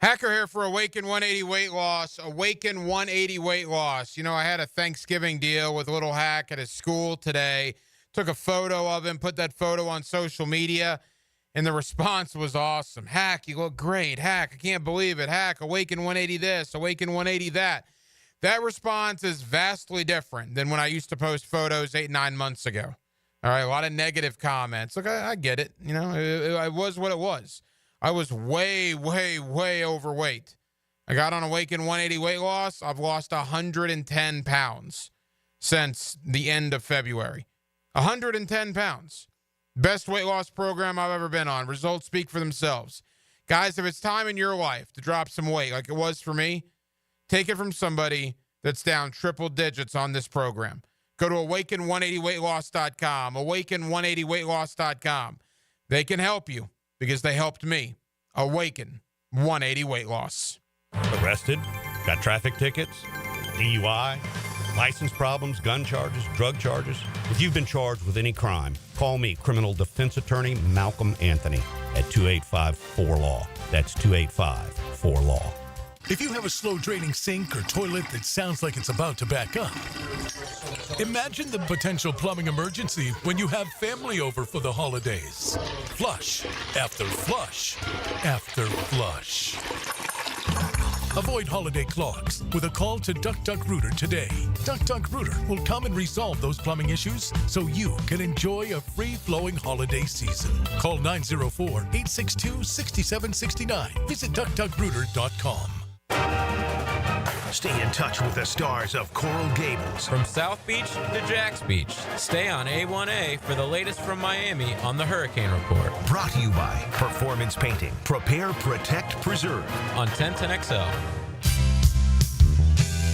Hacker here for Awaken 180 weight loss. Awaken 180 weight loss. You know, I had a Thanksgiving deal with Little Hack at his school today. Took a photo of him, put that photo on social media, and the response was awesome. Hack, you look great. Hack, I can't believe it. Hack, Awaken 180 this, Awaken 180 that. That response is vastly different than when I used to post photos 8-9 months ago. All right, a lot of negative comments. Look, I get it. You know, it was what it was. I was way, way, way overweight. I got on Awaken 180 weight loss. I've lost 110 pounds since the end of February. 110 pounds. Best weight loss program I've ever been on. Results speak for themselves. Guys, if it's time in your life to drop some weight like it was for me, take it from somebody that's down triple digits on this program. Go to awaken180weightloss.com, awaken180weightloss.com. They can help you because they helped me. Awaken 180 weight loss. Arrested? Got traffic tickets? DUI? License problems? Gun charges? Drug charges? If you've been charged with any crime, call me, criminal defense attorney Malcolm Anthony, at 285-4LAW. That's 285-4LAW. If you have a slow-draining sink or toilet that sounds like it's about to back up, imagine the potential plumbing emergency when you have family over for the holidays. Flush after flush after flush. Avoid holiday clogs with a call to DuckDuckRooter today. DuckDuckRooter will come and resolve those plumbing issues so you can enjoy a free-flowing holiday season. Call 904-862-6769. Visit DuckDuckRooter.com. Stay in touch with the stars of Coral Gables. From South Beach to Jacks Beach, stay on A1A for the latest from Miami on the Hurricane Report. Brought to you by Performance Painting. Prepare, protect, preserve. On 1010XL.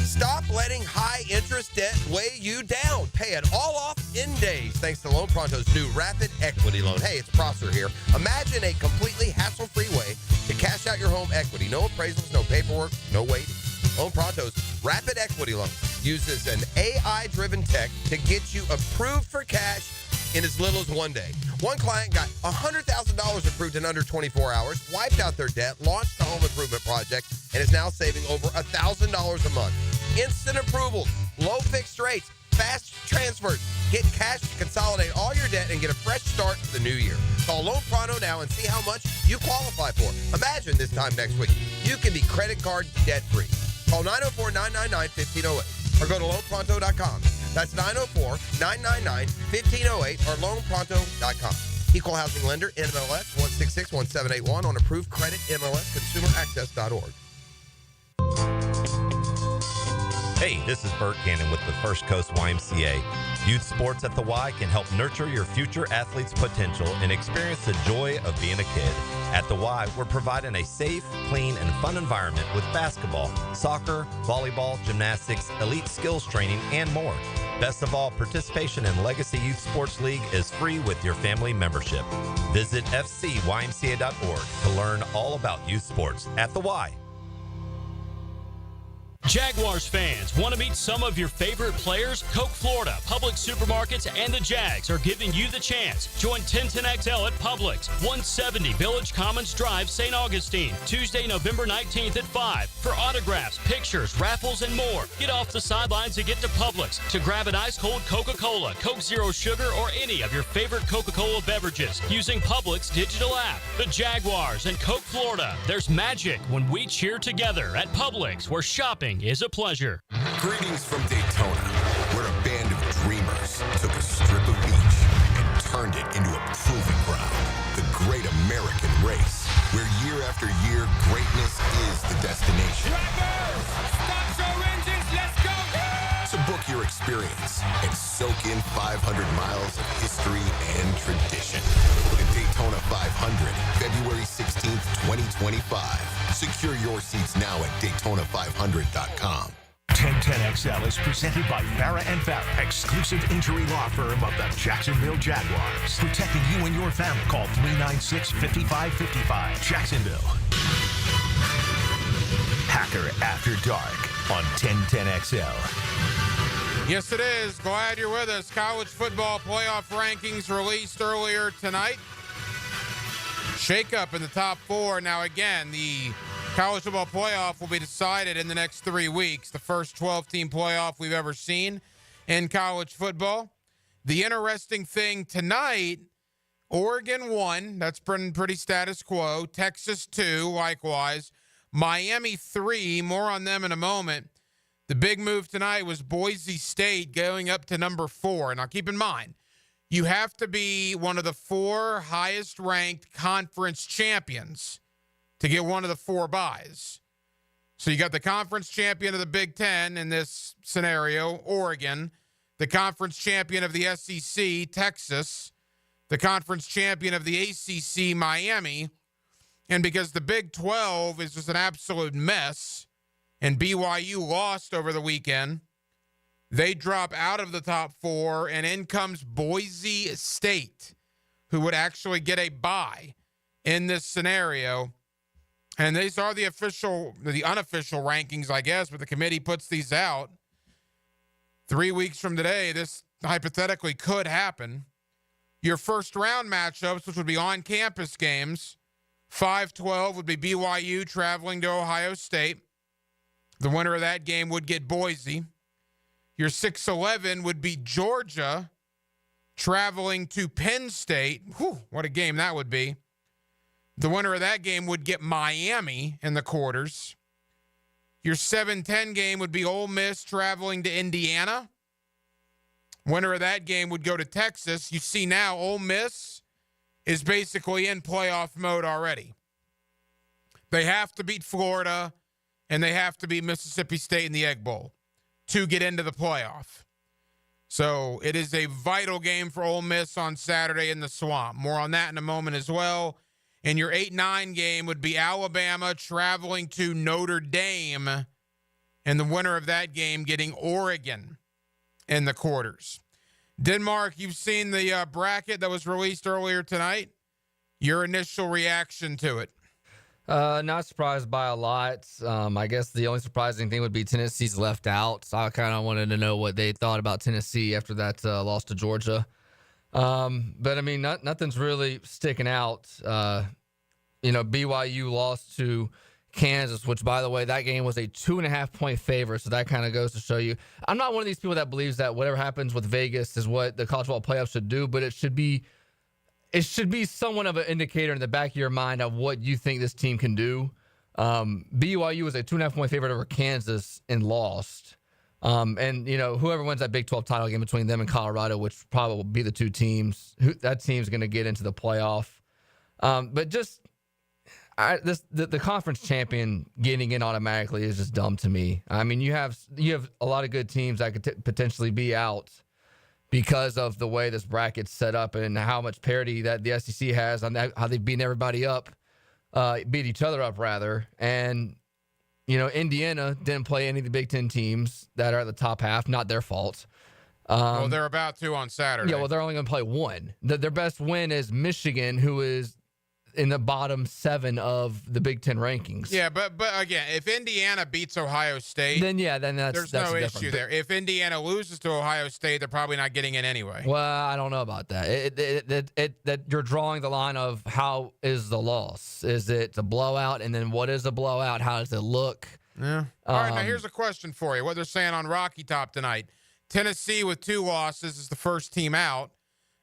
Stop letting high-interest debt weigh you down. Pay it all off in days thanks to Loan Pronto's new Rapid Equity Loan. Hey, it's Prosser here. Imagine a completely hassle-free way to cash out your home equity. No appraisals, no paperwork, no waiting. Loan Pronto's Rapid Equity Loan uses an AI-driven tech to get you approved for cash in as little as 1 day. One client got $100,000 approved in under 24 hours, wiped out their debt, launched a home improvement project, and is now saving over $1,000 a month. Instant approvals, low fixed rates, fast transfers. Get cash to consolidate all your debt and get a fresh start for the new year. Call Loan Pronto now and see how much you qualify for. Imagine this time next week, you can be credit card debt-free. Call 904-999-1508 or go to loanpronto.com. That's 904-999-1508 or loanpronto.com. Equal housing lender, NMLS 1661781 on approved credit, MLS, consumeraccess.org. Hey, this is Bert Cannon with the First Coast YMCA. Youth sports at the Y can help nurture your future athlete's potential and experience the joy of being a kid. At the Y, we're providing a safe, clean, and fun environment with basketball, soccer, volleyball, gymnastics, elite skills training, and more. Best of all, participation in Legacy Youth Sports League is free with your family membership. Visit fcymca.org to learn all about youth sports at the Y. Jaguars fans, want to meet some of your favorite players? Coke Florida, Publix Supermarkets, and the Jags are giving you the chance. Join 1010XL at Publix, 170 Village Commons Drive, St. Augustine, Tuesday, November 19th at 5. For autographs, pictures, raffles, and more. Get off the sidelines and get to Publix to grab an ice-cold Coca-Cola, Coke Zero Sugar, or any of your favorite Coca-Cola beverages using Publix digital app. The Jaguars and Coke Florida. There's magic when we cheer together at Publix, where shopping is a pleasure. Greetings from Daytona, where a band of dreamers took a strip of beach and turned it into a proving ground. The Great American Race. where year after year, greatness is the destination. Start your engines, let's go! So book your experience and soak in 500 miles of history and tradition. The Daytona 500, February 16th, 2025. Secure your seats now at Daytona500.com. 1010XL is presented by Farah and Farah, exclusive injury law firm of the Jacksonville Jaguars. Protecting you and your family. Call 396-5555. Jacksonville. Hacker After Dark on 1010XL. Yes, it is. Glad you're with us. College football playoff rankings released earlier tonight. Shake-up in the top four. Now, again, the college football playoff will be decided in the next 3 weeks, the first 12-team playoff we've ever seen in college football. The interesting thing tonight, Oregon 1, that's been pretty status quo. Texas 2, likewise. Miami 3, more on them in a moment. The big move tonight was Boise State going up to number 4. Now, keep in mind, you have to be one of the 4 highest-ranked conference champions to get one of the 4 byes. So you got the conference champion of the Big Ten in this scenario, Oregon, the conference champion of the SEC, Texas, the conference champion of the ACC, Miami, and because the Big 12 is just an absolute mess, and BYU lost over the weekend, they drop out of the top 4, and in comes Boise State, who would actually get a bye in this scenario. And these are the unofficial rankings, I guess, but the committee puts these out. 3 weeks from today, this hypothetically could happen. Your first round matchups, which would be on-campus games, 5-12 would be BYU traveling to Ohio State. The winner of that game would get Boise. Your 6-11 would be Georgia traveling to Penn State. Whew, what a game that would be. The winner of that game would get Miami in the quarters. Your 7-10 game would be Ole Miss traveling to Indiana. Winner of that game would go to Texas. You see now Ole Miss is basically in playoff mode already. They have to beat Florida, and they have to beat Mississippi State in the Egg Bowl to get into the playoff. So it is a vital game for Ole Miss on Saturday in the Swamp. More on that in a moment as well. And your 8-9 game would be Alabama traveling to Notre Dame, and the winner of that game getting Oregon in the quarters. Denmark, you've seen the bracket that was released earlier tonight. Your initial reaction to it? Not surprised by a lot. I guess the only surprising thing would be Tennessee's left out. So I kind of wanted to know what they thought about Tennessee after that loss to Georgia. But I mean, nothing's really sticking out. BYU lost to Kansas, which, by the way, that game was a 2.5-point favorite. So that kind of goes to show you. I'm not one of these people that believes that whatever happens with Vegas is what the college football playoffs should do, but it should be somewhat of an indicator in the back of your mind of what you think this team can do. BYU was a 2.5-point favorite over Kansas and lost. And whoever wins that Big 12 title game between them and Colorado, which probably will be the two teams, that team's going to get into the playoff. But just the conference champion getting in automatically is just dumb to me. I mean, you have a lot of good teams that could potentially be out because of the way this bracket's set up and how much parity that the SEC has on that, how they've beaten everybody up, beat each other up rather. And Indiana didn't play any of the Big Ten teams that are at the top half. Not their fault. Well, they're about to on Saturday. Yeah, well, they're only going to play one. Their best win is Michigan, who is in the bottom 7 of the Big Ten rankings. Yeah, but again, if Indiana beats Ohio State, then there's no issue there. If Indiana loses to Ohio State, they're probably not getting in anyway. Well, I don't know about that. That you're drawing the line of how is the loss? Is it a blowout? And then what is a blowout? How does it look? Yeah. All right, now here's a question for you. What they're saying on Rocky Top tonight. Tennessee with 2 losses is the first team out.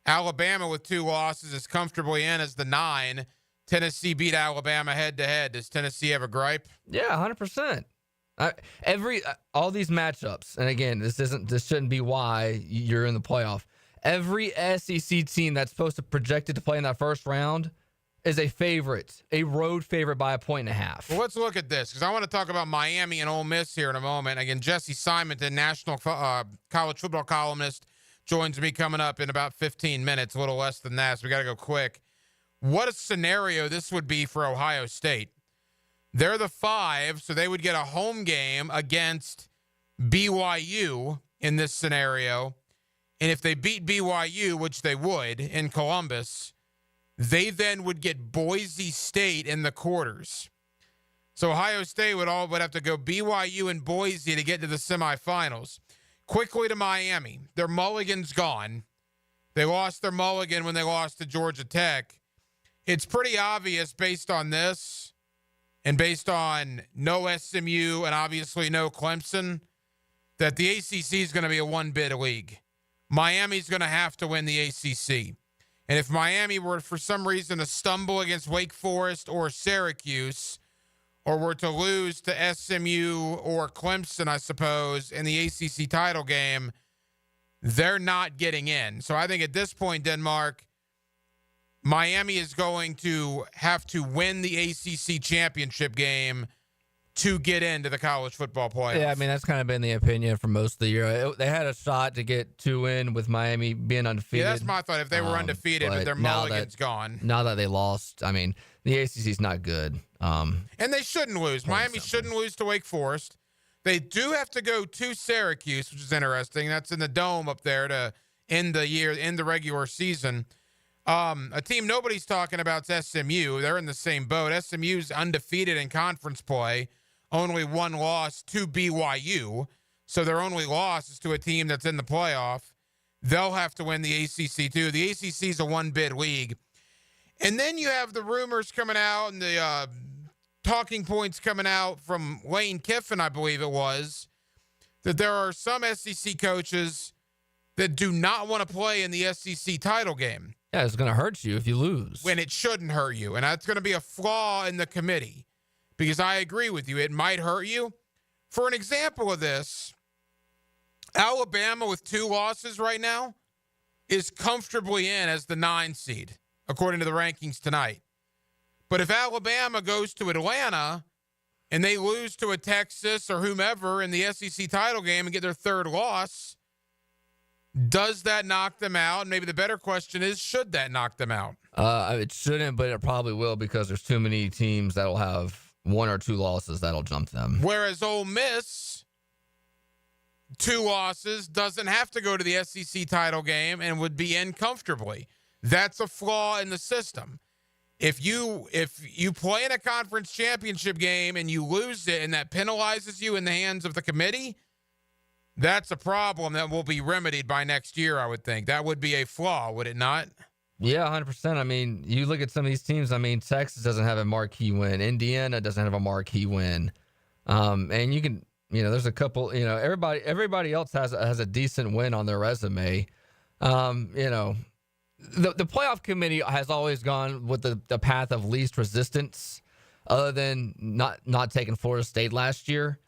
Alabama with 2 losses is comfortably in as the 9. Tennessee beat Alabama head-to-head. Does Tennessee have a gripe? Yeah, 100%. All these matchups, and again, this shouldn't be why you're in the playoff. Every SEC team that's supposed to projected to play in that first round is a favorite, a road favorite by 1.5. Well, let's look at this because I want to talk about Miami and Ole Miss here in a moment. Again, Jesse Simonton, national college football columnist, joins me coming up in about 15 minutes, a little less than that, so we got to go quick. What a scenario this would be for Ohio State. They're the 5, so they would get a home game against BYU in this scenario. And if they beat BYU, which they would in Columbus, they then would get Boise State in the quarters. So Ohio State would have to go BYU and Boise to get to the semifinals. Quickly to Miami. Their mulligan's gone. They lost their mulligan when they lost to Georgia Tech. It's pretty obvious based on this and based on no SMU and obviously no Clemson that the ACC is going to be a one-bid league. Miami's going to have to win the ACC. And if Miami were for some reason to stumble against Wake Forest or Syracuse, or were to lose to SMU or Clemson, I suppose, in the ACC title game, they're not getting in. So I think at this point, Denmark, Miami is going to have to win the ACC championship game to get into the college football playoffs. Yeah, I mean, that's kind of been the opinion for most of the year. They had a shot to get 2 in with Miami being undefeated. Yeah, that's my thought. If they were undefeated, but their mulligan's gone. Now that they lost, I mean, the ACC's not good. And they shouldn't lose. Miami shouldn't lose to Wake Forest. They do have to go to Syracuse, which is interesting. That's in the Dome up there to end the year, end the regular season. A team nobody's talking about is SMU. They're in the same boat. SMU's undefeated in conference play. Only one loss to BYU. So their only loss is to a team that's in the playoff. They'll have to win the ACC too. The ACC is a one-bid league. And then you have the rumors coming out and the talking points coming out from Lane Kiffin, I believe it was, that there are some SEC coaches that do not want to play in the SEC title game. Yeah, it's going to hurt you if you lose. When it shouldn't hurt you. And that's going to be a flaw in the committee. Because I agree with you. It might hurt you. For an example of this, Alabama with 2 losses right now is comfortably in as the 9 seed, according to the rankings tonight. But if Alabama goes to Atlanta and they lose to a Texas or whomever in the SEC title game and get their 3rd loss, does that knock them out? And maybe the better question is, should that knock them out? It shouldn't, but it probably will because there's too many teams that'll have 1 or 2 losses that'll jump them. Whereas Ole Miss, 2 losses, doesn't have to go to the SEC title game and would be in comfortably. That's a flaw in the system. If you play in a conference championship game and you lose it and that penalizes you in the hands of the committee, that's a problem that will be remedied by next year, I would think. That would be a flaw, would it not? Yeah, 100%. I mean, you look at some of these teams. I mean, Texas doesn't have a marquee win. Indiana doesn't have a marquee win. And you can, there's a couple, everybody else has a decent win on their resume. The playoff committee has always gone with the path of least resistance, other than not taking Florida State last year.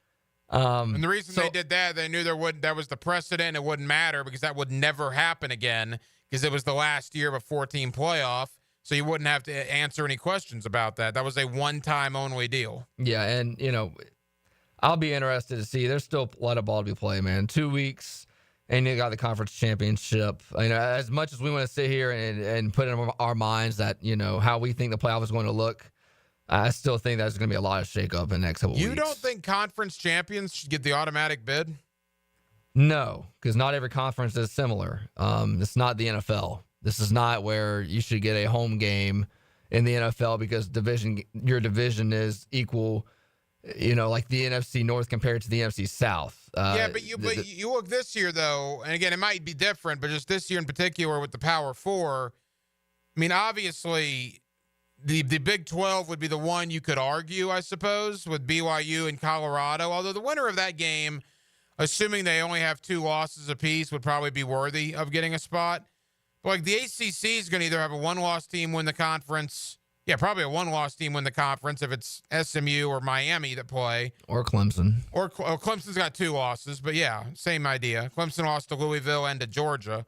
And the reason they did that, they knew that was the precedent. It wouldn't matter because that would never happen again. Because it was the last year of a 14 playoff, so you wouldn't have to answer any questions about that. That was a one-time only deal. Yeah, and, I'll be interested to see. There's still a lot of ball to be played, man. 2 weeks, and you got the conference championship. As much as we want to sit here and put in our minds that, how we think the playoff is going to look, I still think there's going to be a lot of shakeup in the next couple weeks. You don't think conference champions should get the automatic bid? No, because not every conference is similar. It's not the NFL. This is not where you should get a home game in the NFL because your division is equal, like the NFC North compared to the NFC South. But you look this year, though, and again, it might be different, but just this year in particular with the Power 4, I mean, obviously the Big 12 would be the one you could argue, I suppose, with BYU and Colorado, although the winner of that game, assuming they only have 2 losses apiece, would probably be worthy of getting a spot. But like the ACC is going to either have a 1-loss team win the conference. Yeah, probably a 1-loss team win the conference if it's SMU or Miami that play. Or Clemson. Or Clemson's got 2 losses, but yeah, same idea. Clemson lost to Louisville and to Georgia.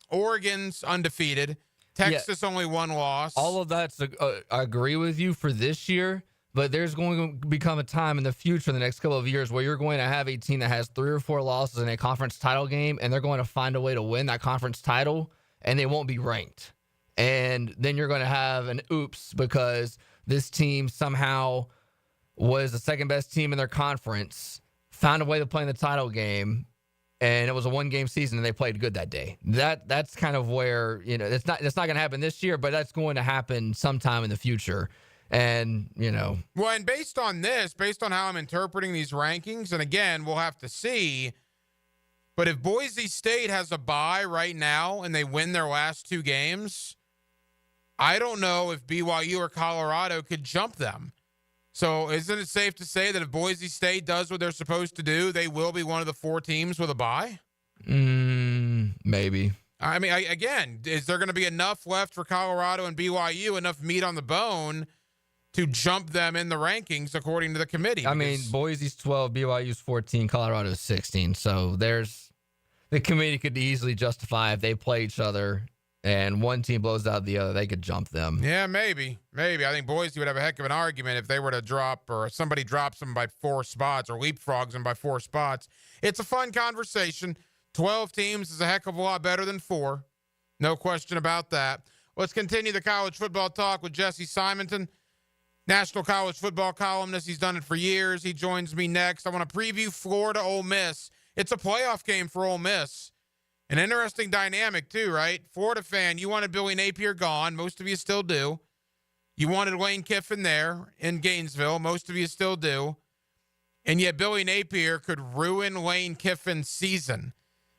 Oregon's undefeated. Texas only 1 loss. All of that's, I agree with you for this year, but there's going to become a time in the future, in the next couple of years, where you're going to have a team that has 3 or 4 losses in a conference title game, and they're going to find a way to win that conference title, and they won't be ranked. And then you're going to have an oops because this team somehow was the second best team in their conference, found a way to play in the title game, and it was a 1-game season, and they played good that day. That's kind of where, it's not going to happen this year, but that's going to happen sometime in the future. And, Well, and based on how I'm interpreting these rankings, and again, we'll have to see, but if Boise State has a bye right now and they win their last 2 games, I don't know if BYU or Colorado could jump them. So isn't it safe to say that if Boise State does what they're supposed to do, they will be one of the 4 teams with a bye? Maybe. I mean, again, is there going to be enough left for Colorado and BYU, enough meat on the bone to jump them in the rankings according to the committee? I mean, Boise's 12, BYU's 14, Colorado's 16. So the committee could easily justify if they play each other and one team blows out the other, they could jump them. Yeah, maybe. I think Boise would have a heck of an argument if they were to drop, or somebody drops them by 4 spots or leapfrogs them by 4 spots. It's a fun conversation. 12 teams is a heck of a lot better than 4. No question about that. Let's continue the college football talk with Jesse Simonton, national college football columnist. He's done it for years. He joins me next. I want to preview Florida Ole Miss. It's a playoff game for Ole Miss. An interesting dynamic, too, right? Florida fan, you wanted Billy Napier gone. Most of you still do. You wanted Lane Kiffin there in Gainesville. Most of you still do. And yet Billy Napier could ruin Lane Kiffin's season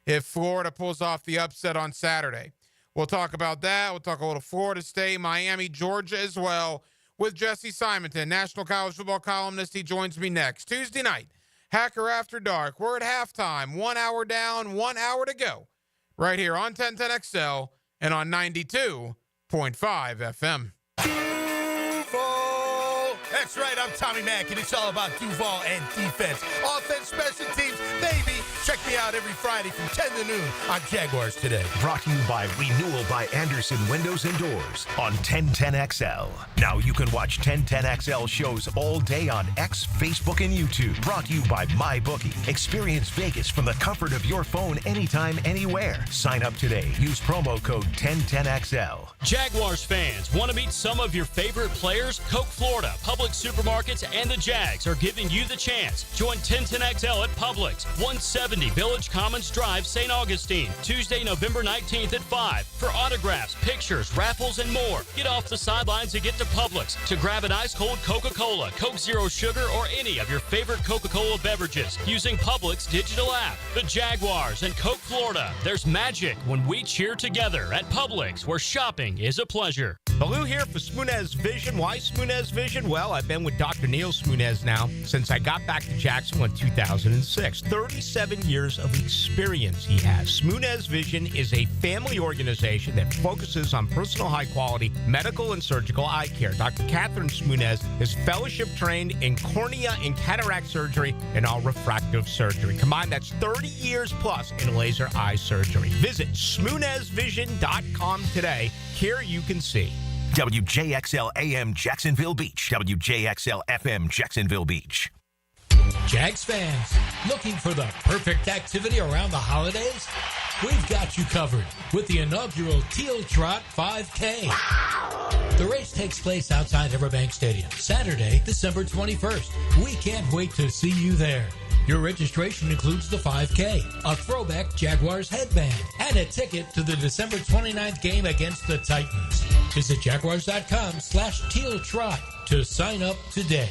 if Florida pulls off the upset on Saturday. We'll talk about that. We'll talk a little Florida State, Miami, Georgia as well with Jesse Simonton, national college football columnist. He joins me next. Tuesday night, Hacker After Dark. We're at halftime. 1 hour down, 1 hour to go. Right here on 1010XL and on 92.5 FM. Duval! That's right, I'm Tommy Mack, and it's all about Duval and defense. Offense, special teams, baby! Check me out every Friday from 10 to noon on Jaguars Today. Brought to you by Renewal by Anderson Windows and Doors on 1010XL. Now you can watch 1010XL shows all day on X, Facebook, and YouTube. Brought to you by MyBookie. Experience Vegas from the comfort of your phone anytime, anywhere. Sign up today. Use promo code 1010XL. Jaguars fans, want to meet some of your favorite players? Coke Florida, Publix Supermarkets, and the Jags are giving you the chance. Join 1010XL at Publix, 170 Village Commons Drive, St. Augustine, Tuesday, November 19th at 5. For autographs, pictures, raffles, and more. Get off the sidelines and get to Publix to grab an ice-cold Coca-Cola, Coke Zero Sugar, or any of your favorite Coca-Cola beverages using Publix digital app. The Jaguars and Coke Florida. There's magic when we cheer together at Publix, where shopping is a pleasure. Baloo here for Smoonez Vision. Why Smoonez Vision? Well, I've been with Dr. Neil Smoonez now since I got back to Jacksonville in 2006. 37 years of experience he has. Smoonez Vision is a family organization that focuses on personal high-quality medical and surgical eye care. Dr. Catherine Smoonez is fellowship-trained in cornea and cataract surgery and all refractive surgery. Combined, that's 30 years plus in laser eye surgery. Visit SmoonezVision.com today. Here you can see. WJXL AM Jacksonville Beach. WJXL FM Jacksonville Beach. Jags fans, looking for the perfect activity around the holidays? We've got you covered with the inaugural Teal Trot 5K. The race takes place outside Everbank Stadium, Saturday, December 21st. We can't wait to see you there. Your registration includes the 5K, a throwback Jaguars headband, and a ticket to the December 29th game against the Titans. Visit Jaguars.com/Teal Trot to sign up today.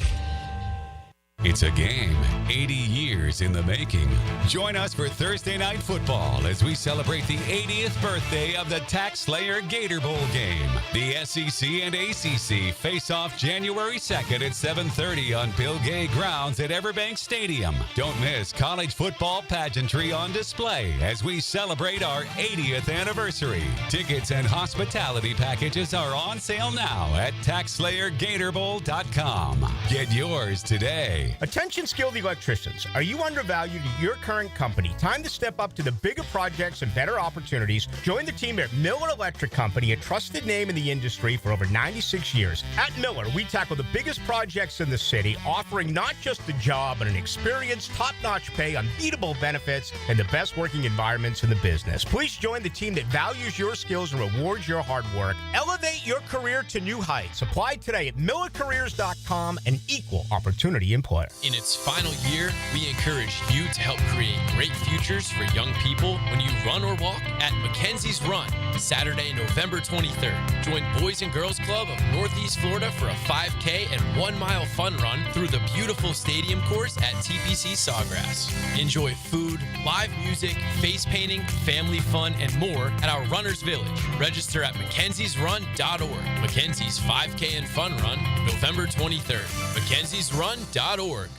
It's a game 80 years in the making. Join us for Thursday Night Football as we celebrate the 80th birthday of the Tax Slayer Gator Bowl game. The SEC and ACC face off January 2nd at 7:30 on Bill Gay grounds at Everbank Stadium. Don't miss college football pageantry on display as we celebrate our 80th anniversary. Tickets and hospitality packages are on sale now at TaxSlayerGatorBowl.com. Get yours today. electricity. Attention skilled electricians. Are you undervalued at your current company? Time to step up to the bigger projects and better opportunities. Join the team at Miller Electric Company, a trusted name in the industry for over 96 years. At Miller, we tackle the biggest projects in the city, offering not just a job, but an experience, top-notch pay, unbeatable benefits, and the best working environments in the business. Please join the team that values your skills and rewards your hard work. Elevate your career to new heights. Apply today at millercareers.com, an equal opportunity employer. In its final year, we encourage you to help create great futures for young people when you run or walk at Mackenzie's Run, Saturday, November 23rd. Join Boys and Girls Club of Northeast Florida for a 5K and 1 mile fun run through the beautiful stadium course at TPC Sawgrass. Enjoy food, live music, face painting, family fun, and more at our Runners Village. Register at mackenziesrun.org. Mackenzie's 5K and Fun Run, November 23rd. mackenziesrun.org.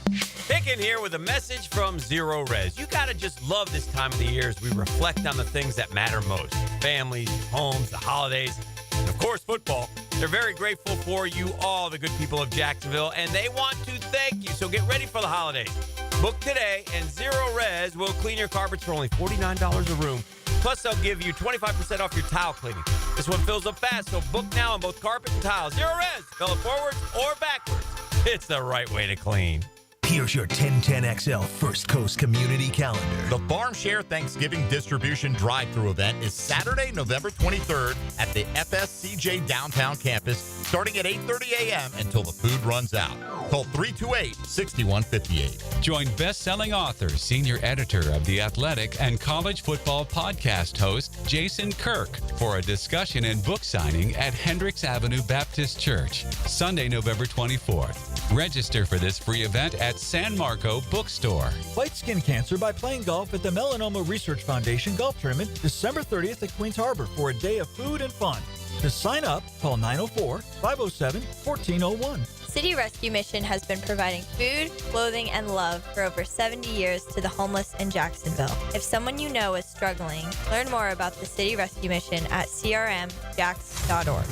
Picking here with a message from Zero Res. You gotta just love this time of the year as we reflect on the things that matter most. Families, homes, the holidays, and of course football. They're very grateful for you all, the good people of Jacksonville, and they want to thank you. So get ready for the holidays. Book today, and Zero Res will clean your carpets for only $49 a room. Plus, they'll give you 25% off your tile cleaning. This one fills up fast, so book now on both carpet and tile. Zero Res, fill it forwards or backwards. It's the right way to clean. Here's your 1010XL First Coast Community Calendar. The Farm Share Thanksgiving Distribution Drive-Thru event is Saturday, November 23rd at the FSCJ Downtown Campus, starting at 8:30 a.m. until the food runs out. Call 328-6158. Join best-selling author, senior editor of The Athletic, and college football podcast host Jason Kirk for a discussion and book signing at Hendricks Avenue Baptist Church, Sunday, November 24th. Register for this free event at San Marco Bookstore. Fight skin cancer by playing golf at the Melanoma Research Foundation Golf Tournament, December 30th at Queens Harbor for a day of food and fun. To sign up, call 904-507-1401. City Rescue Mission has been providing food, clothing, and love for over 70 years to the homeless in Jacksonville. If someone you know is struggling, learn more about the City Rescue Mission at crmjax.org.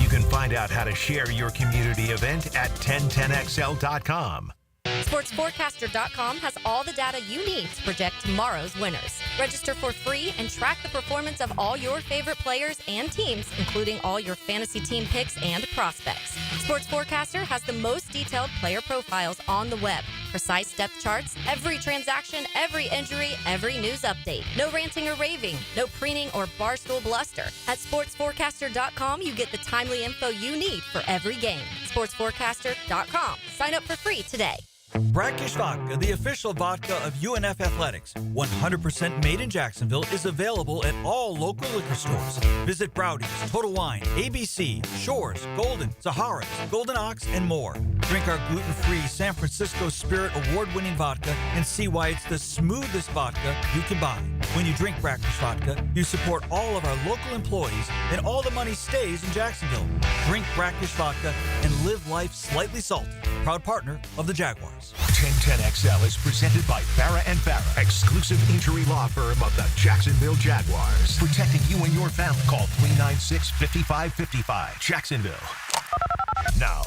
You can find out how to share your community event at 1010XL.com. SportsForecaster.com has all the data you need to project tomorrow's winners. Register for free and track the performance of all your favorite players and teams, including all your fantasy team picks and prospects. Sports Forecaster has the most detailed player profiles on the web, precise depth charts, every transaction, every injury, every news update. No ranting or raving, no preening or barstool bluster. At SportsForecaster.com, you get the timely info you need for every game. SportsForecaster.com. Sign up for free today. Brackish Vodka, the official vodka of UNF Athletics, 100% made in Jacksonville, is available at all local liquor stores. Visit Browdy's, Total Wine, ABC, Shores, Golden, Zahara's, Golden Ox, and more. Drink our gluten-free San Francisco Spirit award-winning vodka and see why it's the smoothest vodka you can buy. When you drink Brackish Vodka, you support all of our local employees and all the money stays in Jacksonville. Drink Brackish Vodka and live life slightly salty. Proud partner of the Jaguars. 1010XL is presented by Farah & Farah, exclusive injury law firm of the Jacksonville Jaguars. Protecting you and your family. Call 396-5555. Jacksonville. Now,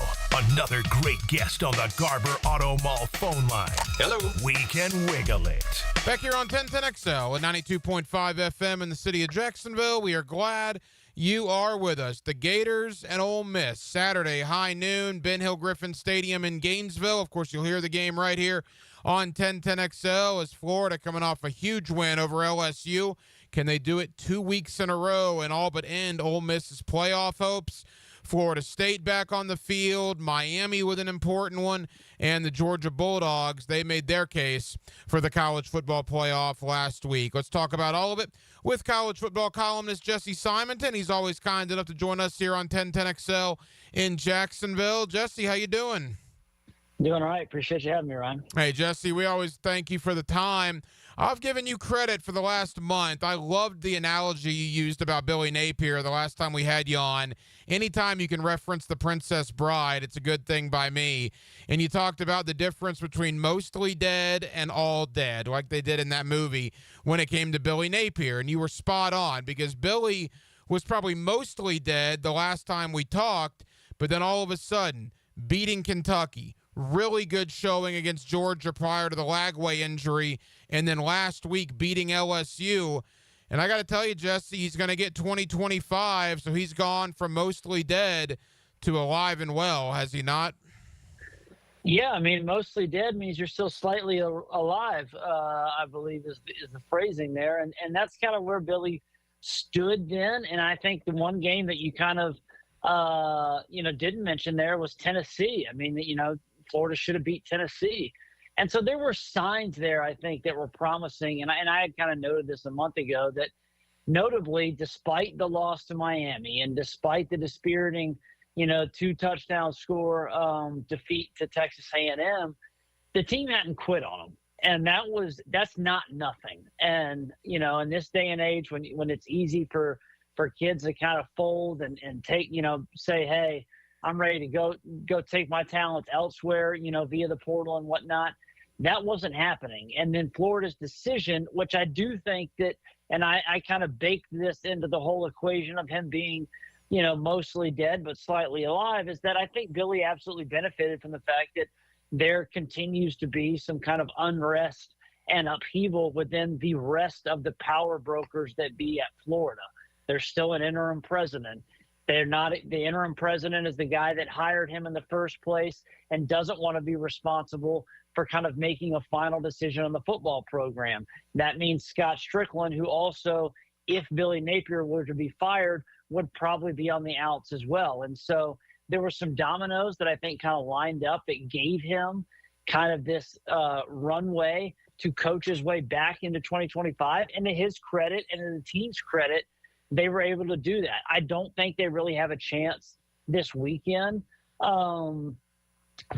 another great guest on the Garber Auto Mall phone line. Hello. We can wiggle it. Back here on 1010XL at 92.5 FM in the city of Jacksonville. We are glad you are with us. The Gators and Ole Miss, Saturday, high noon, Ben Hill Griffin Stadium in Gainesville. Of course, you'll hear the game right here on 1010XL as Florida coming off a huge win over LSU. Can they do it 2 weeks in a row and all but end Ole Miss's playoff hopes? Florida State back on the field, Miami with an important one, and the Georgia Bulldogs, they made their case for the college football playoff last week. Let's talk about all of it with college football columnist Jesse Simonton. He's always kind enough to join us here on 1010XL in Jacksonville. Jesse, how you doing? Doing all right. Appreciate you having me, Ryan. Hey, Jesse, we always thank you for the time. I've given you credit for the last month. I loved the analogy you used about Billy Napier the last time we had you on. Anytime you can reference The Princess Bride, it's a good thing by me. And you talked about the difference between mostly dead and all dead, like they did in that movie when it came to Billy Napier. And you were spot on because Billy was probably mostly dead the last time we talked, but then all of a sudden, beating Kentucky, really good showing against Georgia prior to the Lagway injury, and then last week beating LSU. And I got to tell you, Jesse, he's going to get 2025, so he's gone from mostly dead to alive and well, has he not? Yeah, I mean, mostly dead means you're still slightly alive, I believe is the phrasing there. And that's kind of where Billy stood then. And I think the one game that you kind of, didn't mention there was Tennessee. I mean, Florida should have beat Tennessee. And so there were signs there, I think, that were promising. And I had kind of noted this a month ago that notably, despite the loss to Miami and despite the dispiriting 2-touchdown score defeat to Texas A&M, the team hadn't quit on them. And that's not nothing. And, in this day and age when it's easy for kids to kind of fold and take, say, hey, I'm ready to go take my talents elsewhere, via the portal and whatnot, that wasn't happening. And then Florida's decision, which I do think that, and I kind of baked this into the whole equation of him being, mostly dead but slightly alive, is that I think Billy absolutely benefited from the fact that there continues to be some kind of unrest and upheaval within the rest of the power brokers that be at Florida. There's still an interim president. They're not, the interim president is the guy that hired him in the first place and doesn't want to be responsible for kind of making a final decision on the football program. That means Scott Strickland, who also, if Billy Napier were to be fired, would probably be on the outs as well. And so there were some dominoes that I think kind of lined up that gave him kind of this runway to coach his way back into 2025. And to his credit and to the team's credit, they were able to do that. I don't think they really have a chance this weekend.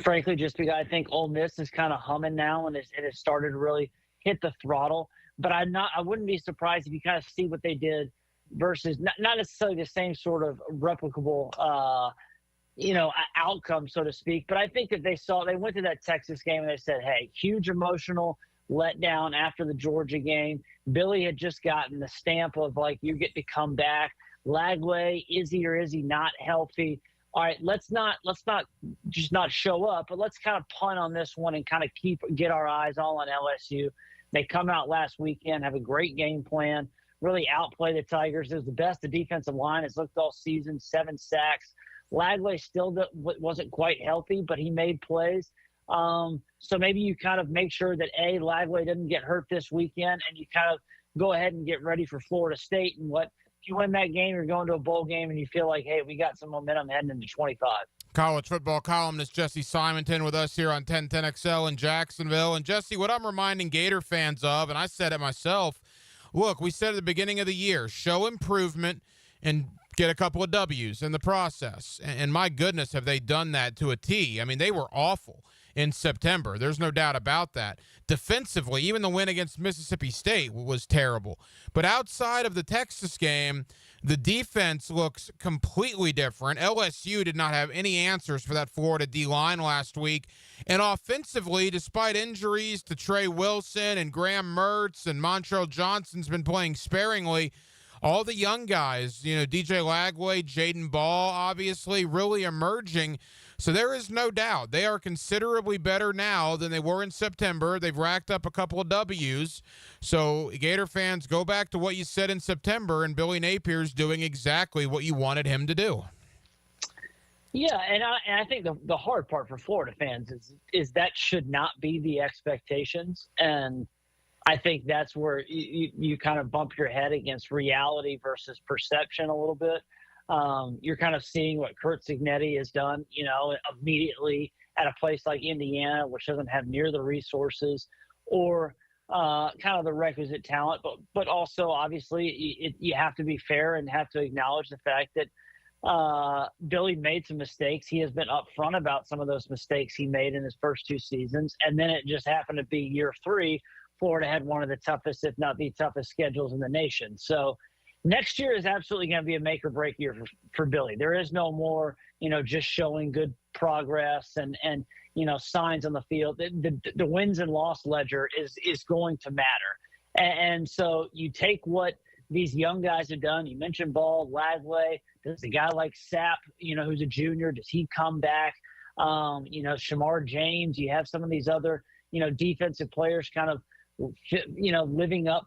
Frankly, just because I think Ole Miss is kind of humming now and it has started to really hit the throttle. But I wouldn't be surprised if you kind of see what they did versus not necessarily the same sort of replicable, outcome, so to speak. But I think that they went to that Texas game and they said, hey, huge emotional letdown after the Georgia game. Billy had just gotten the stamp of like, you get to come back. Lagway, is he or is he not healthy? All right, let's not just not show up, but let's kind of punt on this one and kind of get our eyes all on LSU. They come out last weekend, have a great game plan, really outplay the Tigers. It was the best the defensive line has looked all season, 7 sacks. Lagway still wasn't quite healthy, but he made plays. So maybe you kind of make sure that, A, Lagway doesn't get hurt this weekend, and you kind of go ahead and get ready for Florida State. And if you win that game, you're going to a bowl game, and you feel like, hey, we got some momentum heading into 25. College football columnist Jesse Simonton with us here on 1010XL in Jacksonville. And, Jesse, what I'm reminding Gator fans of, and I said it myself, look, we said at the beginning of the year, show improvement and get a couple of W's in the process. And my goodness, have they done that to a T. I mean, they were awful in September. There's no doubt about that. Defensively, even the win against Mississippi State was terrible. But outside of the Texas game, the defense looks completely different. LSU did not have any answers for that Florida D-line last week. And offensively, despite injuries to Trey Wilson and Graham Mertz and Montrell Johnson's been playing sparingly, all the young guys, DJ Lagway, Jaden Ball, obviously really emerging. So there is no doubt they are considerably better now than they were in September. They've racked up a couple of W's. So Gator fans, go back to what you said in September, and Billy Napier's doing exactly what you wanted him to do. Yeah, and I think the hard part for Florida fans is that should not be the expectations. And I think that's where you kind of bump your head against reality versus perception a little bit. You're kind of seeing what Kurt Cignetti has done, immediately at a place like Indiana, which doesn't have near the resources or kind of the requisite talent. But also, obviously, you have to be fair and have to acknowledge the fact that Billy made some mistakes. He has been upfront about some of those mistakes he made in his first 2 seasons. And then it just happened to be year 3. Florida had one of the toughest, if not the toughest, schedules in the nation. So next year is absolutely going to be a make or break year for Billy. There is no more, just showing good progress and signs on the field. The wins and loss ledger is going to matter. And so you take what these young guys have done. You mentioned Ball, Lagway. Does a guy like Sapp, who's a junior, does he come back? Shamar James. You have some of these other, defensive players kind of,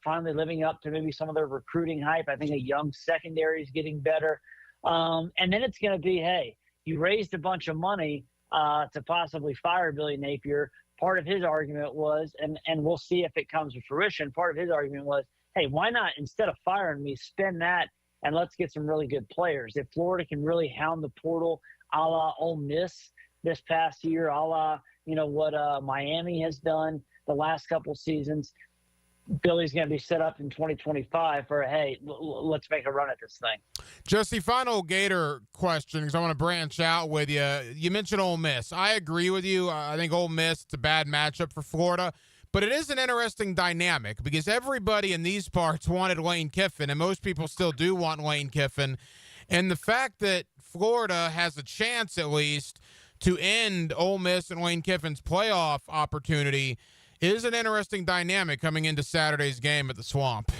finally living up to maybe some of their recruiting hype. I think a young secondary is getting better. And then it's going to be, hey, you raised a bunch of money to possibly fire Billy Napier. Part of his argument was, and we'll see if it comes to fruition, part of his argument was, hey, why not, instead of firing me, spend that and let's get some really good players. If Florida can really hound the portal a la Ole Miss this past year, a la, what Miami has done the last couple seasons, Billy's going to be set up in 2025 for, hey, let's make a run at this thing. Jesse, final Gator question, because I want to branch out with you. You mentioned Ole Miss. I agree with you. I think Ole Miss, it's a bad matchup for Florida. But it is an interesting dynamic because everybody in these parts wanted Lane Kiffin, and most people still do want Lane Kiffin. And the fact that Florida has a chance, at least, to end Ole Miss and Lane Kiffin's playoff opportunity is an interesting dynamic coming into Saturday's game at the Swamp.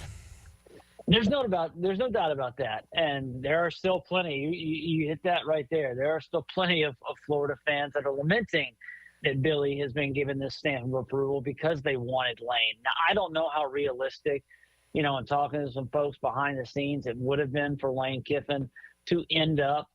There's no doubt about that. And there are still plenty. You hit that right there. There are still plenty of Florida fans that are lamenting that Billy has been given this stamp of approval because they wanted Lane. Now, I don't know how realistic, in talking to some folks behind the scenes, it would have been for Lane Kiffin to end up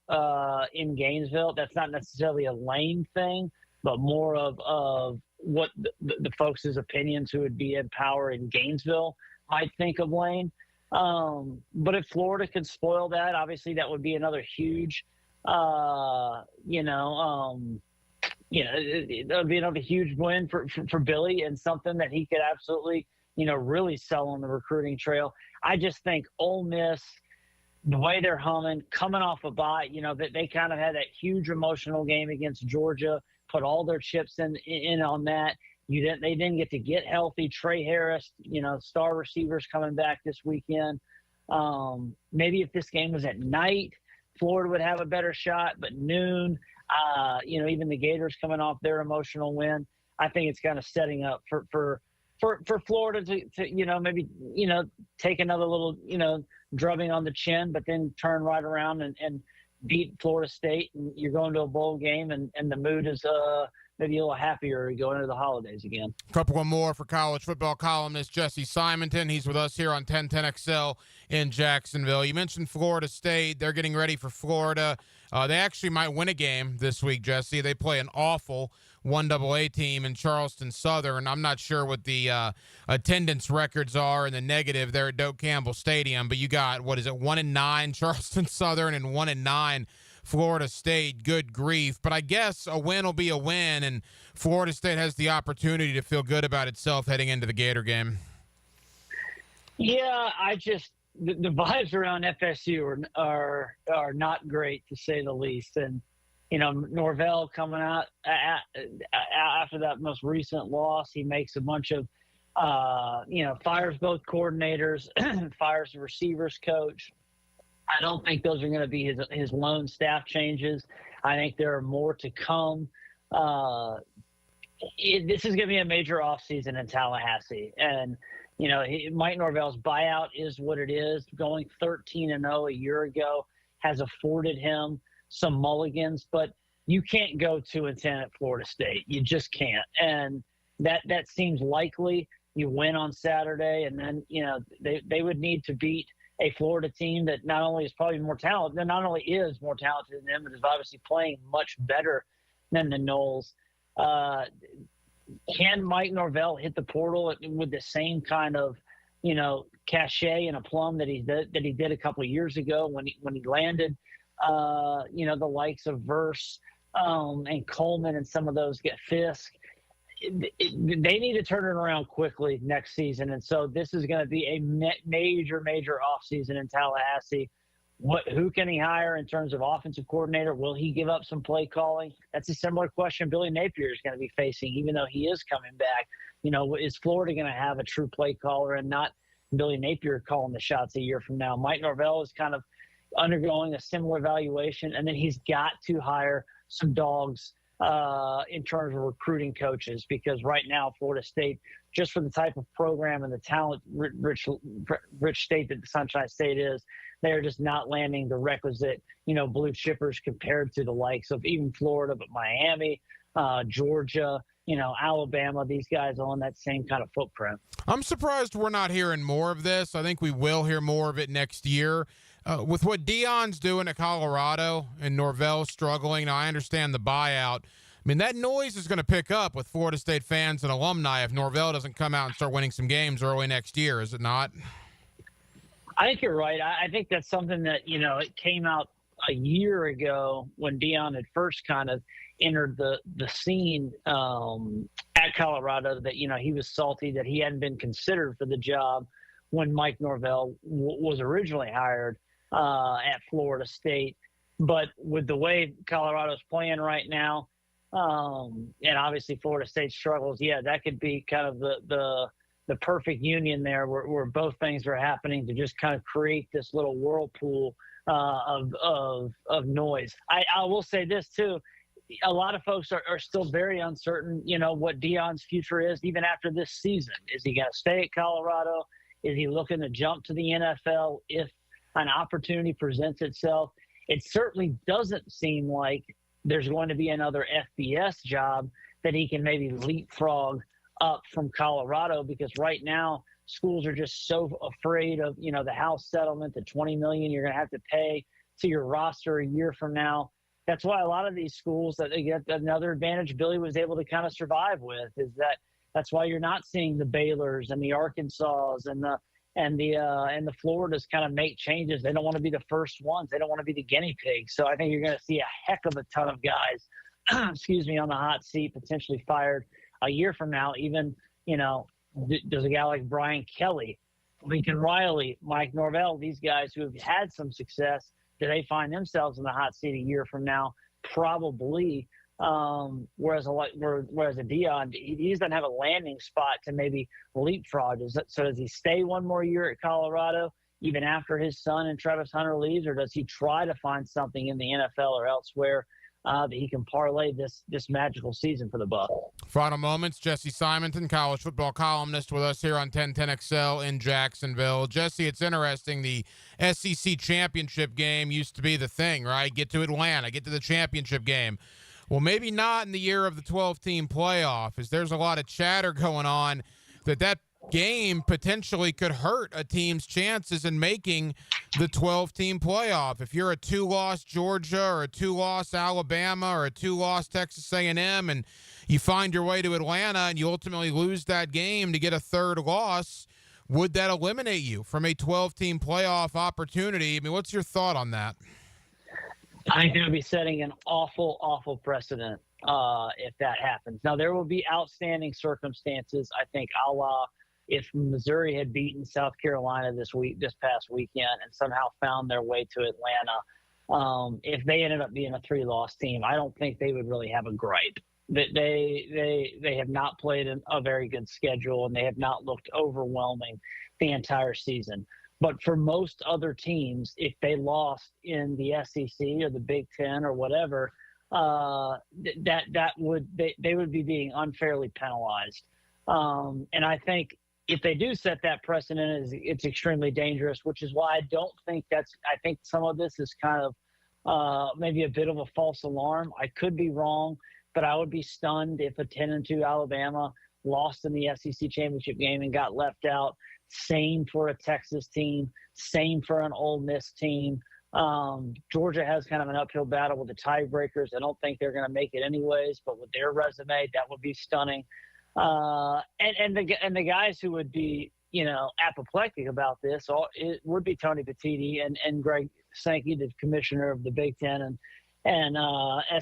in Gainesville. That's not necessarily a Lane thing, but more of what the folks' opinions who would be in power in Gainesville might think of Lane. But if Florida could spoil that, obviously that would be another huge, it would be another huge win for Billy and something that he could absolutely, really sell on the recruiting trail. I just think Ole Miss, the way they're humming, coming off a bye, that they kind of had that huge emotional game against Georgia, put all their chips in on that. They didn't get to get healthy. Trey Harris, star receivers coming back this weekend. Maybe if this game was at night, Florida would have a better shot, but noon, even the Gators coming off their emotional win, I think it's kind of setting up for Florida to maybe, take another little, drubbing on the chin, but then turn right around and beat Florida State, and you're going to a bowl game, and the mood is maybe a little happier going into the holidays again. A couple of more for college football columnist Jesse Simonton. He's with us here on 1010XL in Jacksonville. You mentioned Florida State. They're getting ready for Florida. They actually might win a game this week, Jesse. They play an awful 1AA team in Charleston Southern. I'm not sure what the attendance records are in the negative there at Doak Campbell Stadium, but you got, 1-9 Charleston Southern and 1-9 Florida State. Good grief. But I guess a win will be a win, and Florida State has the opportunity to feel good about itself heading into the Gator game. Yeah, the vibes around FSU are not great, to say the least. And, Norvell coming out after that most recent loss, he makes a bunch of, fires both coordinators, fires the receivers coach. I don't think those are going to be his lone staff changes. I think there are more to come. This is going to be a major offseason in Tallahassee. And, Mike Norvell's buyout is what it is. Going 13-0 a year ago has afforded him some mulligans, but you can't go 2-10 at Florida State. You just can't. And that seems likely. You win on Saturday, and then, they would need to beat a Florida team that not only is probably more talented, that not only is more talented than them, but is obviously playing much better than the Noles. Can Mike Norvell hit the portal with the same kind of, cachet and aplomb that he did a couple of years ago when he landed, the likes of Verse and Coleman and some of those get Fisk? They need to turn it around quickly next season. And so this is going to be a major offseason in Tallahassee. Who can he hire in terms of offensive coordinator? Will he give up some play calling? That's a similar question Billy Napier is going to be facing, even though he is coming back. Is Florida going to have a true play caller and not Billy Napier calling the shots a year from now? Mike Norvell is kind of undergoing a similar evaluation, and then he's got to hire some dogs in terms of recruiting coaches, because right now Florida State, just for the type of program and the talent rich state that the Sunshine State is, they're just not landing the requisite, blue chippers compared to the likes of even Florida, but Miami, Georgia, Alabama, these guys on that same kind of footprint. I'm surprised we're not hearing more of this. I think we will hear more of it next year. With what Deion's doing at Colorado and Norvell struggling, now I understand the buyout. I mean, that noise is going to pick up with Florida State fans and alumni if Norvell doesn't come out and start winning some games early next year, is it not? I think you're right. I think that's something that, it came out a year ago when Deion had first kind of entered the scene at Colorado, that, he was salty that he hadn't been considered for the job when Mike Norvell was originally hired at Florida State. But with the way Colorado's playing right now, and obviously Florida State struggles, that could be kind of the perfect union there where both things are happening to just kind of create this little whirlpool of noise. I will say this too. A lot of folks are still very uncertain, what Deion's future is even after this season. Is he going to stay at Colorado? Is he looking to jump to the NFL if an opportunity presents itself? It certainly doesn't seem like there's going to be another FBS job that he can maybe leapfrog up from Colorado, because right now schools are just so afraid of, the house settlement, the $20 million you're going to have to pay to your roster a year from now. That's why a lot of these schools, that they get another advantage Billy was able to kind of survive with, is that's why you're not seeing the Baylors and the Arkansas and the Floridas kind of make changes. They don't want to be the first ones. They don't want to be the guinea pigs. So I think you're going to see a heck of a ton of guys, on the hot seat, potentially fired a year from now. Even, does a guy like Brian Kelly, Lincoln Riley, Mike Norvell, these guys who have had some success, do they find themselves in the hot seat a year from now? Probably. Whereas a Deion, he doesn't have a landing spot to maybe leapfrog. So does he stay one more year at Colorado even after his son and Travis Hunter leaves, or does he try to find something in the NFL or elsewhere that he can parlay this magical season for the Bucs? Final moments. Jesse Simonton, college football columnist, with us here on 1010XL in Jacksonville. Jesse, it's interesting. The SEC championship game used to be the thing, right? Get to Atlanta, get to the championship game. Well, maybe not in the year of the 12-team playoff, as there's a lot of chatter going on that game potentially could hurt a team's chances in making the 12-team playoff. If you're a 2-loss Georgia or a 2-loss Alabama or a 2-loss Texas A&M and you find your way to Atlanta and you ultimately lose that game to get a third loss, would that eliminate you from a 12-team playoff opportunity? I mean, what's your thought on that? I think they'll be setting an awful, awful precedent if that happens. Now, there will be outstanding circumstances, I think, a la if Missouri had beaten South Carolina this past weekend and somehow found their way to Atlanta. If they ended up being a 3-loss team, I don't think they would really have a gripe. They have not played a very good schedule, and they have not looked overwhelming the entire season. But for most other teams, if they lost in the SEC or the Big Ten or whatever, they would be being unfairly penalized. And I think if they do set that precedent, it's extremely dangerous, which is why I don't think I think some of this is kind of maybe a bit of a false alarm. I could be wrong, but I would be stunned if a 10-2 Alabama lost in the SEC championship game and got left out. Same for a Texas team, same for an Ole Miss team. Georgia has kind of an uphill battle with the tiebreakers. I don't think they're going to make it anyways, but with their resume, that would be stunning. And the guys who would be, apoplectic about this, it would be Tony Petitti and Greg Sankey, the commissioner of the Big Ten and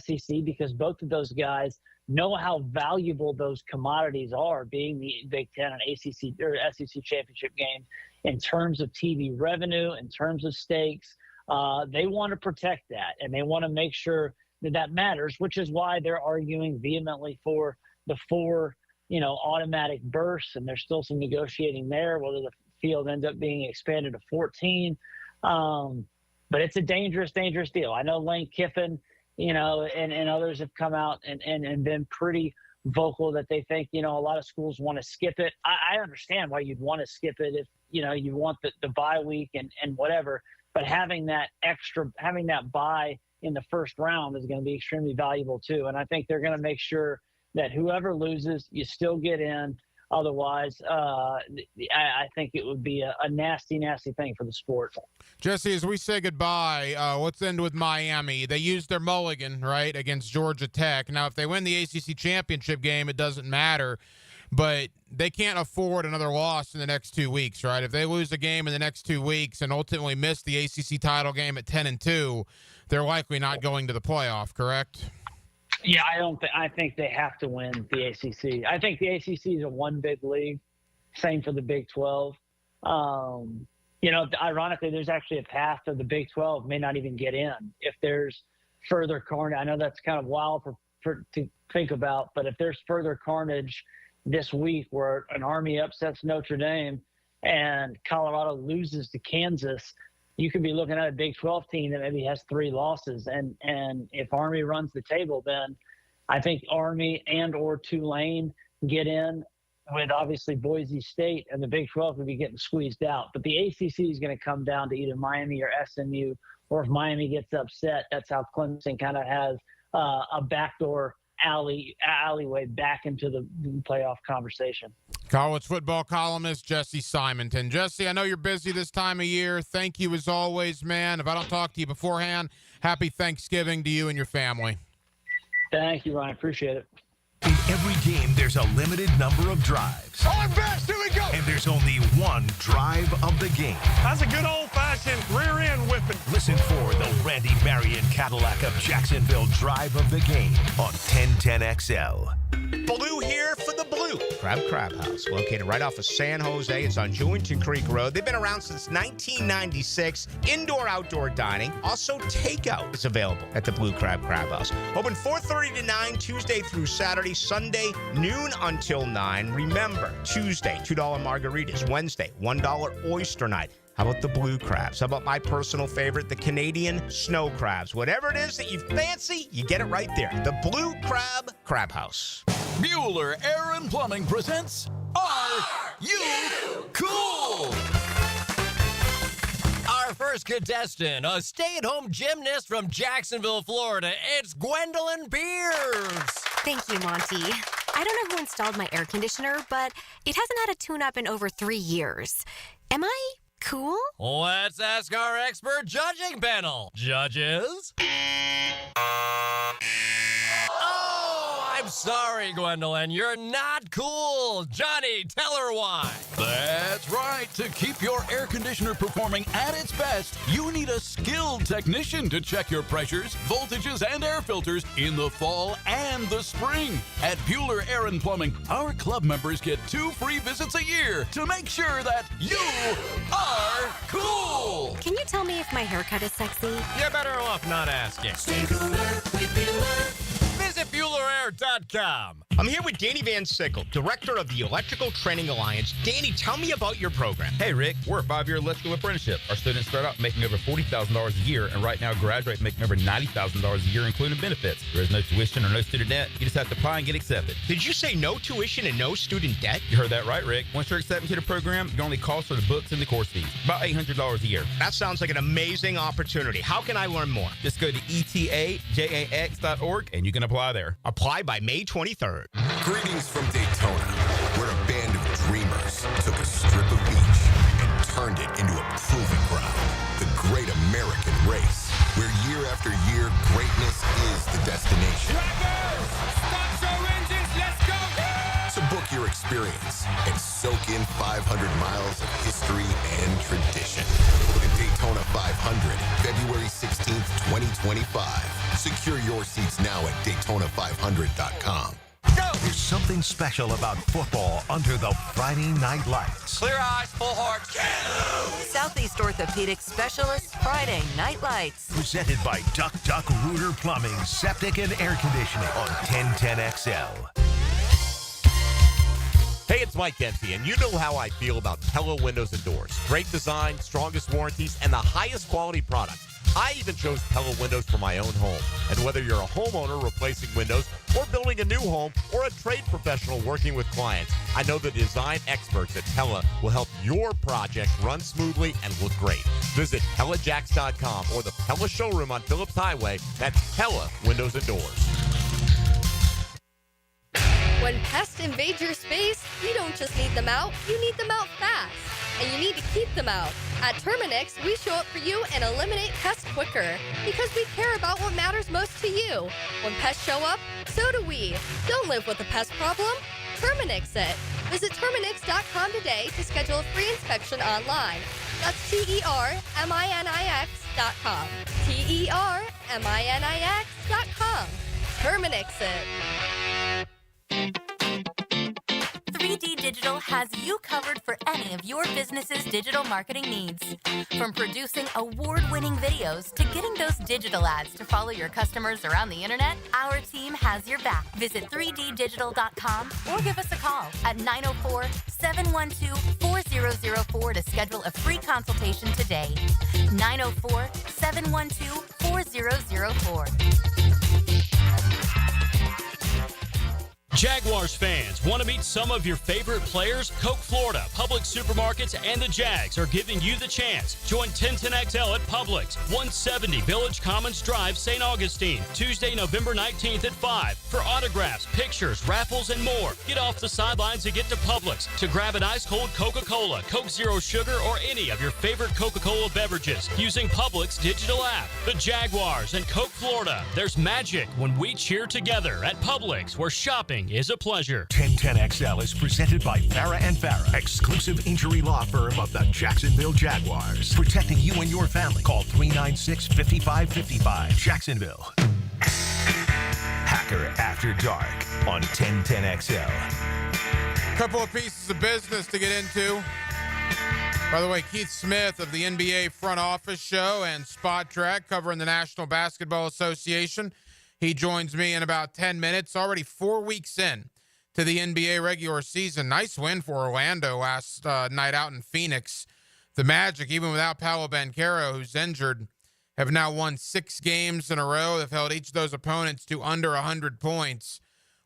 SEC, because both of those guys know how valuable those commodities are, being the Big Ten and ACC or SEC championship game, in terms of TV revenue, in terms of stakes. They want to protect that, and they want to make sure that matters, which is why they're arguing vehemently for the 4 automatic bursts, and there's still some negotiating there, whether the field ends up being expanded to 14. But it's a dangerous, dangerous deal. I know Lane Kiffin, and others have come out and been pretty vocal that they think, a lot of schools want to skip it. I understand why you'd want to skip it if, you want the bye week and whatever. but having that bye in the first round is going to be extremely valuable too. And I think they're going to make sure that whoever loses, you still get in. Otherwise, I think it would be a nasty, nasty thing for the sport. Jesse, as we say goodbye, let's end with Miami. They used their mulligan, right, against Georgia Tech. Now, if they win the ACC championship game, it doesn't matter. But they can't afford another loss in the next 2 weeks, right? If they lose a game in the next 2 weeks and ultimately miss the ACC title game at 10-2, they're likely not going to the playoff, correct? Yeah, I think they have to win the ACC. I think the ACC is a one big league. Same for the Big 12. Ironically, there's actually a path to the Big 12 may not even get in if there's further carnage. I know that's kind of wild to think about, but if there's further carnage this week where an Army upsets Notre Dame and Colorado loses to Kansas, you could be looking at a Big 12 team that maybe has 3 losses. And if Army runs the table, then I think Army and or Tulane get in with obviously Boise State, and the Big 12 would be getting squeezed out. But the ACC is going to come down to either Miami or SMU, or if Miami gets upset, that's how Clemson kind of has a backdoor alleyway back into the playoff conversation. College football columnist Jesse Simonton. Jesse, I know you're busy this time of year. Thank you as always, man. If I don't talk to you beforehand, happy Thanksgiving to you and your family. Thank you, Ryan. Appreciate it. In every game, there's a limited number of drives. On best, here we go. And there's only one drive of the game. That's a good old-fashioned rear-end whipping. Listen for the Randy Marion Cadillac of Jacksonville drive of the game on 1010XL. Blue here for the Blue Crab House, located right off of San Jose. It's on Jewington Creek Road. They've been around since 1996. Indoor-outdoor dining. Also, takeout is available at the Blue Crab House. Open 4:30 to 9, Tuesday through Saturday. Sunday, noon until 9. Remember, Tuesday, $2 margaritas. Wednesday, $1 oyster night. How about the blue crabs? How about my personal favorite, the Canadian snow crabs? Whatever it is that you fancy, you get it right there. The Blue Crab House. Bueller Air and Plumbing presents Are You Cool? Our first contestant, a stay-at-home gymnast from Jacksonville, Florida. It's Gwendolyn Beers. Thank you, Monty. I don't know who installed my air conditioner, but it hasn't had a tune-up in over 3 years. Am I cool? Let's ask our expert judging panel. Judges? I'm sorry, Gwendolyn. You're not cool. Johnny, tell her why. That's right. To keep your air conditioner performing at its best, you need a skilled technician to check your pressures, voltages, and air filters in the fall and the spring. At Bueller Air and Plumbing, our club members get 2 free visits a year to make sure that you are cool. Can you tell me if my haircut is sexy? You're better off not asking. Stay cooler with Bueller. Visit BuellerAir.com. I'm here with Danny Van Sickle, Director of the Electrical Training Alliance. Danny, tell me about your program. Hey, Rick, we're a 5-year electrical apprenticeship. Our students start out making over $40,000 a year, and right now graduate making over $90,000 a year, including benefits. There is no tuition or no student debt. You just have to apply and get accepted. Did you say no tuition and no student debt? You heard that right, Rick. Once you're accepted to the program, your only cost are the books and the course fees. About $800 a year. That sounds like an amazing opportunity. How can I learn more? Just go to etajax.org, and you can apply there. Apply by May 23rd. Greetings from Daytona, where a band of dreamers took a strip of beach and turned it into a proving ground. The Great American Race, where year after year, greatness is the destination. Drivers, start your engines, let's go! So book your experience and soak in 500 miles of history and tradition. The Daytona 500, February 16th, 2025. Secure your seats now at Daytona500.com. There's something special about football under the Friday night lights. Clear eyes, full hearts. Southeast Orthopedic Specialists Friday Night Lights. Presented by Duck Duck Rooter Plumbing, Septic and Air Conditioning on 1010XL. Hey, it's Mike Dempsey, and you know how I feel about Pella Windows and Doors. Great design, strongest warranties, and the highest quality product. I even chose Pella Windows for my own home. And whether you're a homeowner replacing windows or building a new home or a trade professional working with clients, I know the design experts at Pella will help your project run smoothly and look great. Visit PellaJacks.com or the Pella showroom on Phillips Highway. That's Pella Windows and Doors. When pests invade your space, you don't just need them out, you need them out fast. And you need to keep them out. At Terminix, we show up for you and eliminate pests quicker because we care about what matters most to you. When pests show up, so do we. Don't live with a pest problem. Terminix it. Visit Terminix.com today to schedule a free inspection online. That's TERMINIX.com. TERMINIX.com. Terminix it. 3D Digital has you covered for any of your business's digital marketing needs. From producing award-winning videos to getting those digital ads to follow your customers around the internet, our team has your back. Visit 3ddigital.com or give us a call at 904-712-4004 to schedule a free consultation today. 904-712-4004. Jaguars fans, want to meet some of your favorite players? Coke Florida, Publix Supermarkets, and the Jags are giving you the chance. Join 1010XL at Publix, 170 Village Commons Drive, St. Augustine, Tuesday, November 19th at 5. For autographs, pictures, raffles, and more. Get off the sidelines and get to Publix to grab an ice-cold Coca-Cola, Coke Zero Sugar, or any of your favorite Coca-Cola beverages using Publix digital app. The Jaguars and Coke Florida. There's magic when we cheer together at Publix, where shopping is a pleasure. 1010XL is presented by Farah & Farah, exclusive injury law firm of the Jacksonville Jaguars. Protecting you and your family. Call 396-5555. Jacksonville. Hacker After Dark on 1010XL. Couple of pieces of business to get into. By the way, Keith Smith of the NBA Front Office Show and Spot Track covering the National Basketball Association. He joins me in about 10 minutes. Already 4 weeks in to the NBA regular season. Nice win for Orlando last night out in Phoenix. The Magic, even without Paolo Banchero, who's injured, have now won 6 games in a row. They've held each of those opponents to under 100 points.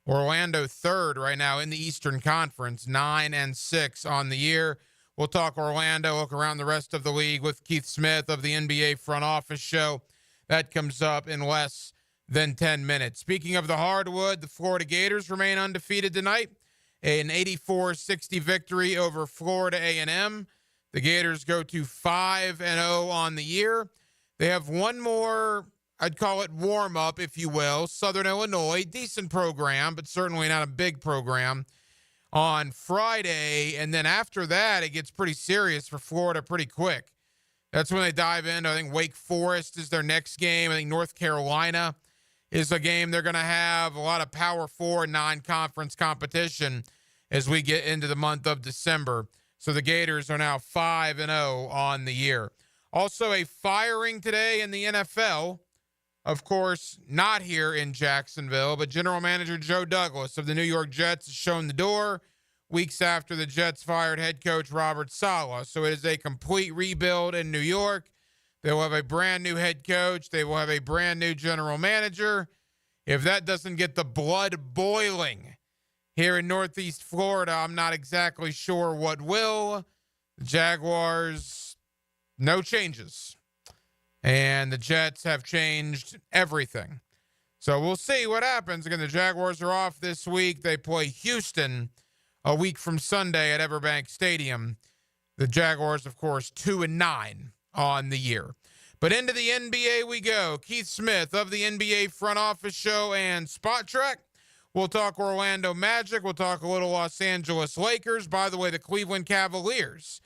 Orlando third right now in the Eastern Conference, 9-6 on the year. We'll talk Orlando, look around the rest of the league with Keith Smith of the NBA Front Office Show. That comes up in less than 10 minutes. Speaking of the hardwood, the Florida Gators remain undefeated tonight. An 84-60 victory over Florida A&M. The Gators go to 5-0 on the year. They have one more, I'd call it warm-up, if you will. Southern Illinois, decent program, but certainly not a big program, on Friday. And then after that, it gets pretty serious for Florida pretty quick. That's when they dive into, I think, Wake Forest is their next game. I think North Carolina is a game they're going to have. A lot of Power 4 non-conference competition as we get into the month of December. So the Gators are now 5-0 on the year. Also a firing today in the NFL. Of course, not here in Jacksonville, but General Manager Joe Douglas of the New York Jets has shown the door weeks after the Jets fired head coach Robert Saleh. So it is a complete rebuild in New York. They will have a brand new head coach. They will have a brand new general manager. If that doesn't get the blood boiling here in Northeast Florida, I'm not exactly sure what will. The Jaguars, no changes. And the Jets have changed everything. So we'll see what happens. Again, the Jaguars are off this week. They play Houston a week from Sunday at Everbank Stadium. The Jaguars, of course, 2-9 on the year. But into the NBA we go. Keith Smith of the NBA Front Office Show and Spot Track. We'll talk Orlando Magic. We'll talk a little Los Angeles Lakers. By the way, the Cleveland Cavaliers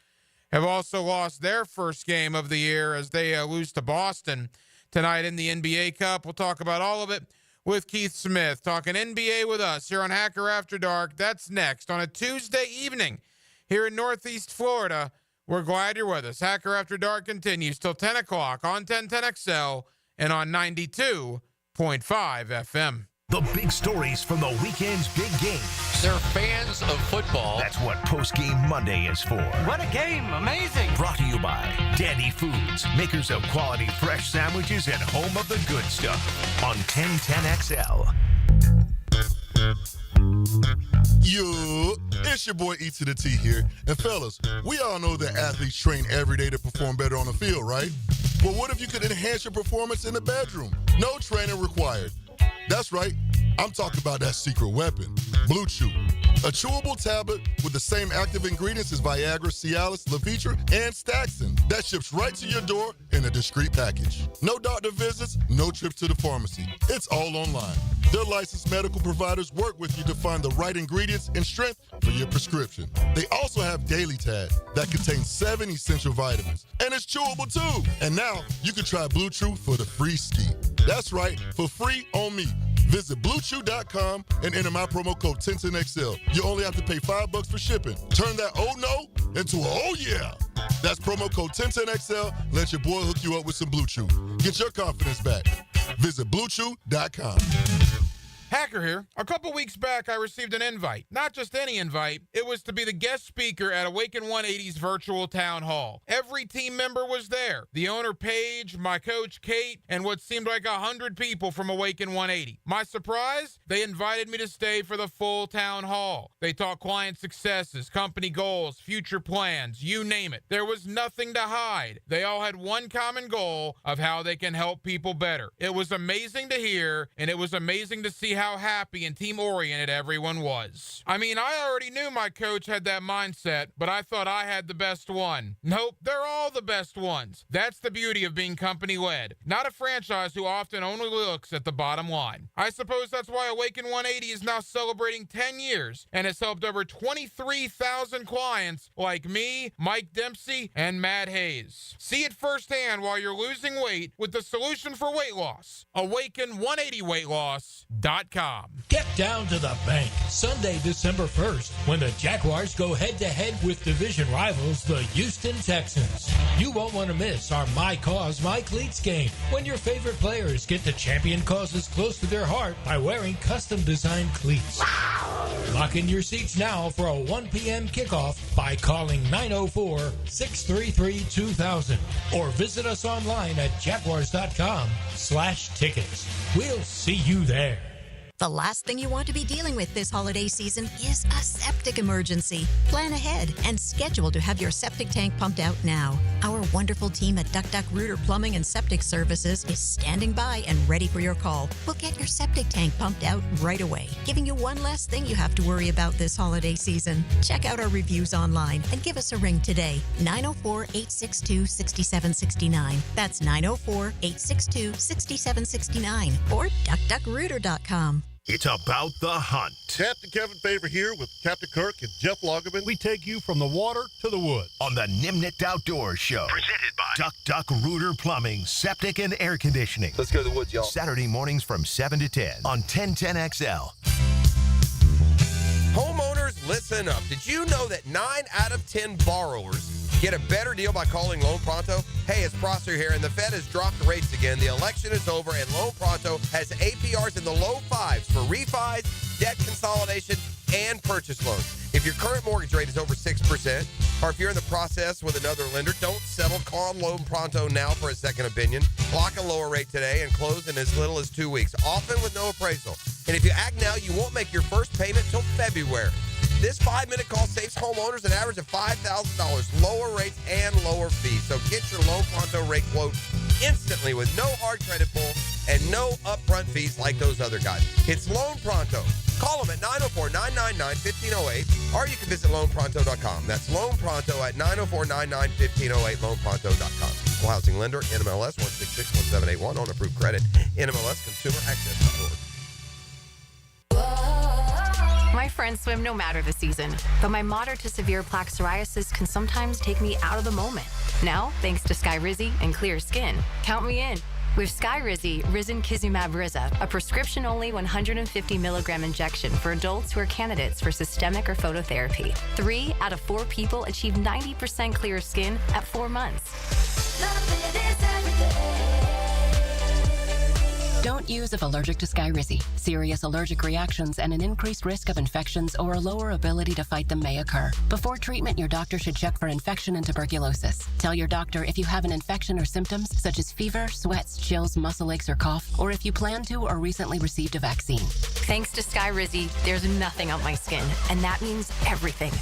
have also lost their first game of the year as they lose to Boston tonight in the NBA Cup. We'll talk about all of it with Keith Smith. Talking NBA with us here on Hacker After Dark. That's next on a Tuesday evening here in Northeast Florida. We're glad you're with us. Hacker After Dark continues till 10 o'clock on 1010XL and on 92.5 FM. The big stories from the weekend's big games. They're fans of football. That's what Postgame Monday is for. What a game. Amazing. Brought to you by Dandy Foods, makers of quality fresh sandwiches and home of the good stuff on 1010XL. Yo, it's your boy E to the T here. And fellas, we all know that athletes train every day to perform better on the field, right? But what if you could enhance your performance in the bedroom? No training required. That's right. I'm talking about that secret weapon, Blue Chew. A chewable tablet with the same active ingredients as Viagra, Cialis, Levitra, and Staxin that ships right to your door in a discreet package. No doctor visits, no trips to the pharmacy. It's all online. Their licensed medical providers work with you to find the right ingredients and strength for your prescription. They also have Daily Tag that contains 7 essential vitamins. And it's chewable too. And now you can try Blue Chew for the free ski. That's right, for free on me. Visit BlueChew.com and enter my promo code 1010XL. You only have to pay $5 for shipping. Turn that oh no into a oh yeah. That's promo code 1010XL. Let your boy hook you up with some Blue Chew. Get your confidence back. Visit BlueChew.com. Hacker here. A couple weeks back, I received an invite. Not just any invite. It was to be the guest speaker at Awaken 180's virtual town hall. Every team member was there. The owner, Paige, my coach, Kate, and what seemed like 100 people from Awaken 180. My surprise? They invited me to stay for the full town hall. They talked client successes, company goals, future plans, you name it. There was nothing to hide. They all had one common goal of how they can help people better. It was amazing to hear, and it was amazing to see how happy and team-oriented everyone was. I mean, I already knew my coach had that mindset, but I thought I had the best one. Nope, they're all the best ones. That's the beauty of being company-led, not a franchise who often only looks at the bottom line. I suppose that's why Awaken 180 is now celebrating 10 years and has helped over 23,000 clients like me, Mike Dempsey, and Matt Hayes. See it firsthand while you're losing weight with the solution for weight loss. Awaken180weightloss.com. Get down to the bank Sunday, December 1st, when the Jaguars go head-to-head with division rivals, the Houston Texans. You won't want to miss our My Cause, My Cleats game, when your favorite players get to champion causes close to their heart by wearing custom-designed cleats. Lock in your seats now for a 1 p.m. kickoff by calling 904-633-2000 or visit us online at jaguars.com/tickets. We'll see you there. The last thing you want to be dealing with this holiday season is a septic emergency. Plan ahead and schedule to have your septic tank pumped out now. Our wonderful team at Duck Duck Rooter Plumbing and Septic Services is standing by and ready for your call. We'll get your septic tank pumped out right away, giving you one less thing you have to worry about this holiday season. Check out our reviews online and give us a ring today. 904-862-6769. That's 904-862-6769 or duckduckrooter.com. It's about the hunt. Captain Kevin Favor here with Captain Kirk and Jeff Lagerman. We take you from the water to the woods. On the Nimnicht Outdoors Show. Presented by Duck Duck Rooter Plumbing, Septic and Air Conditioning. Let's go to the woods, y'all. Saturday mornings from 7 to 10 on 1010XL. Homeowners, listen up. Did you know that 9 out of 10 borrowers get a better deal by calling Loan Pronto? Hey, it's Prosser here, and the Fed has dropped the rates again. The election is over, and Loan Pronto has APRs in the low 5s for refis, debt consolidation, and purchase loans. If your current mortgage rate is over 6%, or if you're in the process with another lender, don't settle. Call Loan Pronto now for a second opinion. Lock a lower rate today and close in as little as 2 weeks, often with no appraisal. And if you act now, you won't make your first payment till February. This 5-minute call saves homeowners an average of $5,000, lower rates and lower fees. So get your Loan Pronto rate quote instantly with no hard credit pull and no upfront fees like those other guys. It's Loan Pronto. Call them at 904-999-1508, or you can visit loanpronto.com. That's Loan Pronto at 904-999-1508, loanpronto.com. Equal housing lender, NMLS 1661781, on approved credit, NMLSconsumeraccess.org. My friends swim no matter the season, but my moderate to severe plaque psoriasis can sometimes take me out of the moment. Now, thanks to Skyrizi and Clear Skin, count me in. With Skyrizi, Risankizumab Riza, a prescription-only 150 milligram injection for adults who are candidates for systemic or phototherapy. 3 out of 4 people achieve 90% clear skin at 4 months. Don't use if allergic to Skyrizi. Serious allergic reactions and an increased risk of infections or a lower ability to fight them may occur. Before treatment, your doctor should check for infection and tuberculosis. Tell your doctor if you have an infection or symptoms such as fever, sweats, chills, muscle aches, or cough, or if you plan to or recently received a vaccine. Thanks to Skyrizi, there's nothing on my skin, and that means everything.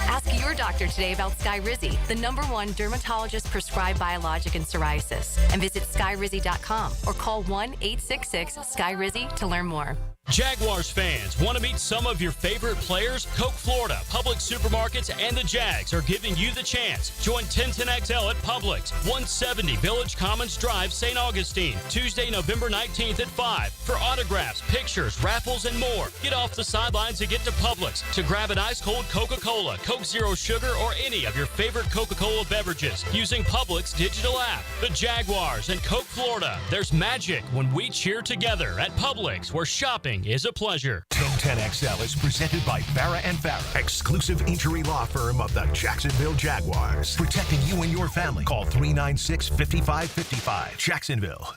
Ask your doctor today about Skyrizi, the #1 dermatologist-prescribed biologic in psoriasis, and visit skyrizi.com or call 1-866-SKYRIZI to learn more. Jaguars fans, want to meet some of your favorite players? Coke Florida, Publix Supermarkets, and the Jags are giving you the chance. Join 1010XL at Publix, 170 Village Commons Drive, St. Augustine, Tuesday, November 19th at 5. For autographs, pictures, raffles, and more. Get off the sidelines and get to Publix to grab an ice-cold Coca-Cola, Coke Zero Sugar, or any of your favorite Coca-Cola beverages using Publix digital app. The Jaguars and Coke Florida. There's magic when we cheer together at Publix, where shopping is a pleasure. 1010XL is presented by Farah & Farah, exclusive injury law firm of the Jacksonville Jaguars. Protecting you and your family. Call 396-5555. Jacksonville.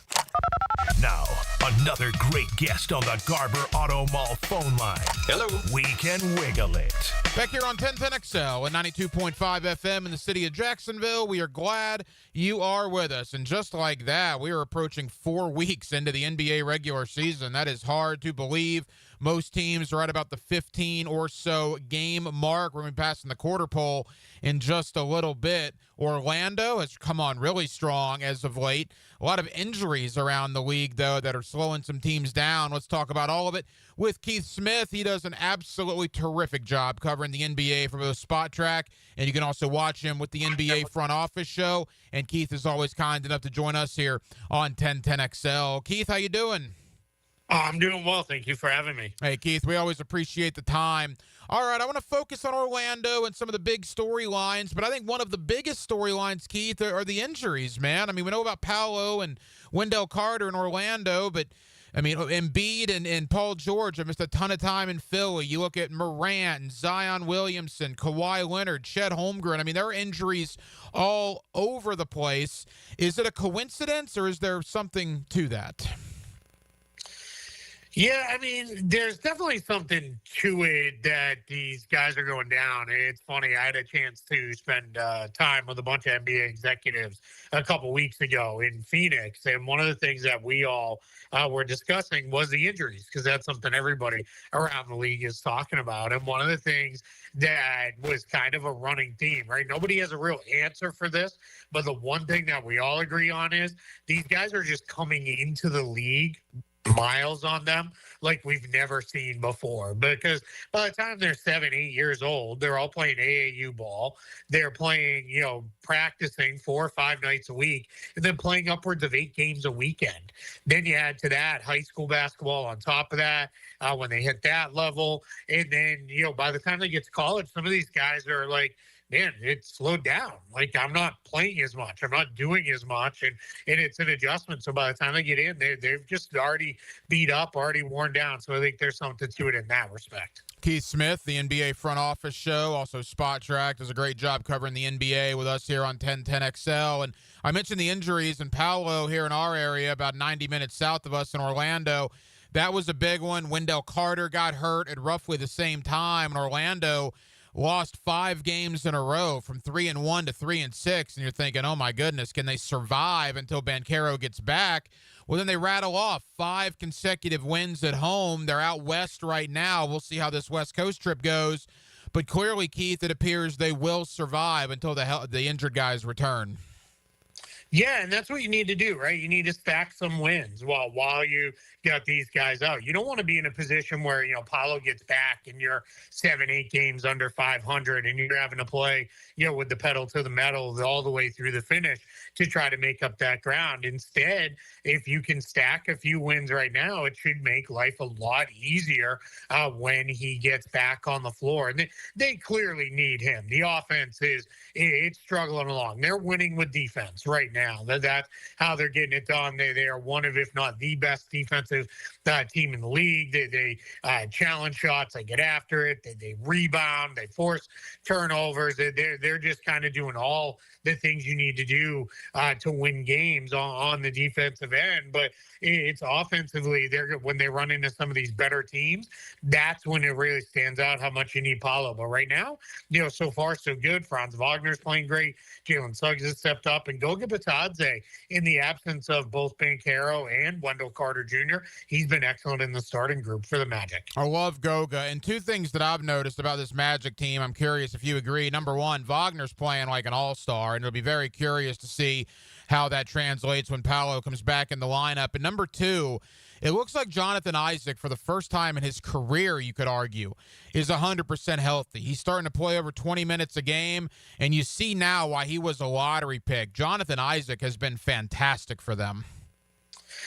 Now, another great guest on the Garber Auto Mall phone line. Hello. We can wiggle it. Back here on 1010XL and 92.5 FM in the city of Jacksonville, we are glad you are with us. And just like that, we are approaching 4 weeks into the NBA regular season. That is hard to believe. Most teams are at about the 15 or so game mark. We're going to be passing the quarter pole in just a little bit. Orlando has come on really strong as of late. A lot of injuries around the league, though, that are slowing some teams down. Let's talk about all of it with Keith Smith. He does an absolutely terrific job covering the NBA for both Spot Track, and you can also watch him with the NBA Front Office Show. And Keith is always kind enough to join us here on 1010XL. Keith, how you doing? I'm doing well. Thank you for having me. Hey, Keith, we always appreciate the time. All right, I want to focus on Orlando and some of the big storylines, but I think one of the biggest storylines, Keith, are the injuries, man. I mean, we know about Paolo and Wendell Carter in Orlando, but, I mean, Embiid and Paul George have missed a ton of time in Philly. You look at Morant and Zion Williamson, Kawhi Leonard, Chet Holmgren. I mean, there are injuries all over the place. Is it a coincidence, or is there something to that? Yeah, I mean, there's definitely something to it that these guys are going down. It's funny, I had a chance to spend time with a bunch of NBA executives a couple weeks ago in Phoenix, and one of the things that we all were discussing was the injuries, because that's something everybody around the league is talking about. And one of the things that was kind of a running theme, right? Nobody has a real answer for this, but the one thing that we all agree on is these guys are just coming into the league miles on them like we've never seen before, because by the time they're 7, 8 years old, they're all playing AAU ball. They're playing, practicing 4 or 5 nights a week, and then playing upwards of 8 games a weekend. Then you add to that high school basketball on top of that when they hit that level. And then, by the time they get to college, some of these guys are like, man, it's slowed down. Like, I'm not playing as much. I'm not doing as much. And it's an adjustment. So by the time they get in, they've just already beat up, already worn down. So I think there's something to it in that respect. Keith Smith, the NBA Front Office Show, also Spot Track, does a great job covering the NBA with us here on 1010XL. And I mentioned the injuries in Paolo here in our area, about 90 minutes south of us in Orlando. That was a big one. Wendell Carter got hurt at roughly the same time. And Orlando lost 5 games in a row from 3-1 to 3-6. And you're thinking, oh, my goodness, can they survive until Banchero gets back? Well, then they rattle off 5 consecutive wins at home. They're out west right now. We'll see how this West Coast trip goes. But clearly, Keith, it appears they will survive until the injured guys return. Yeah, and that's what you need to do, right? You need to stack some wins while you got these guys out. You don't want to be in a position where, Paolo gets back and you're 7, 8 games under 500 and you're having to play, with the pedal to the metal all the way through the finish to try to make up that ground. Instead, if you can stack a few wins right now, it should make life a lot easier when he gets back on the floor. And they clearly need him. The offense it's struggling along. They're winning with defense right now. now. That's how they're getting it done. They are one of, if not the best defensive team in the league. They challenge shots, they get after it, they rebound, they force turnovers. They're just kind of doing all the things you need to do to win games on the defensive end. But it's offensively, when they run into some of these better teams, that's when it really stands out how much you need Paolo. But right now, so far so good. Franz Wagner's playing great. Jalen Suggs has stepped up, and Goga Batadze, in the absence of both Banchero and Wendell Carter Jr., he's been excellent in the starting group for the Magic. I love Goga. And two things that I've noticed about this Magic team, I'm curious if you agree. Number one, Wagner's playing like an all-star, and it'll be very curious to see how that translates when Paolo comes back in the lineup. And number two, it looks like Jonathan Isaac, for the first time in his career, you could argue, is 100% healthy. He's starting to play over 20 minutes a game, and you see now why he was a lottery pick. Jonathan Isaac has been fantastic for them.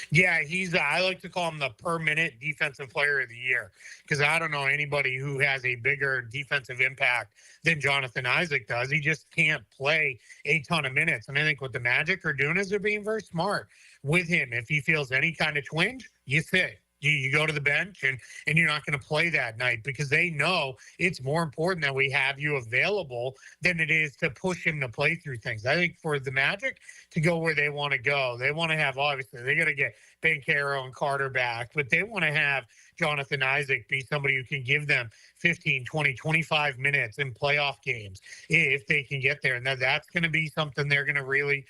Yeah, I like to call him the per-minute defensive player of the year, because I don't know anybody who has a bigger defensive impact than Jonathan Isaac does. He just can't play a ton of minutes. And I think what the Magic are doing is they're being very smart with him. If he feels any kind of twinge, you sit. You go to the bench, and you're not going to play that night, because they know it's more important that we have you available than it is to push him to play through things. I think for the Magic to go where they want to go, they want to have, obviously, they got to get Banchero and Carter back, but they want to have Jonathan Isaac be somebody who can give them 15, 20, 25 minutes in playoff games if they can get there. And that's going to be something they're going to really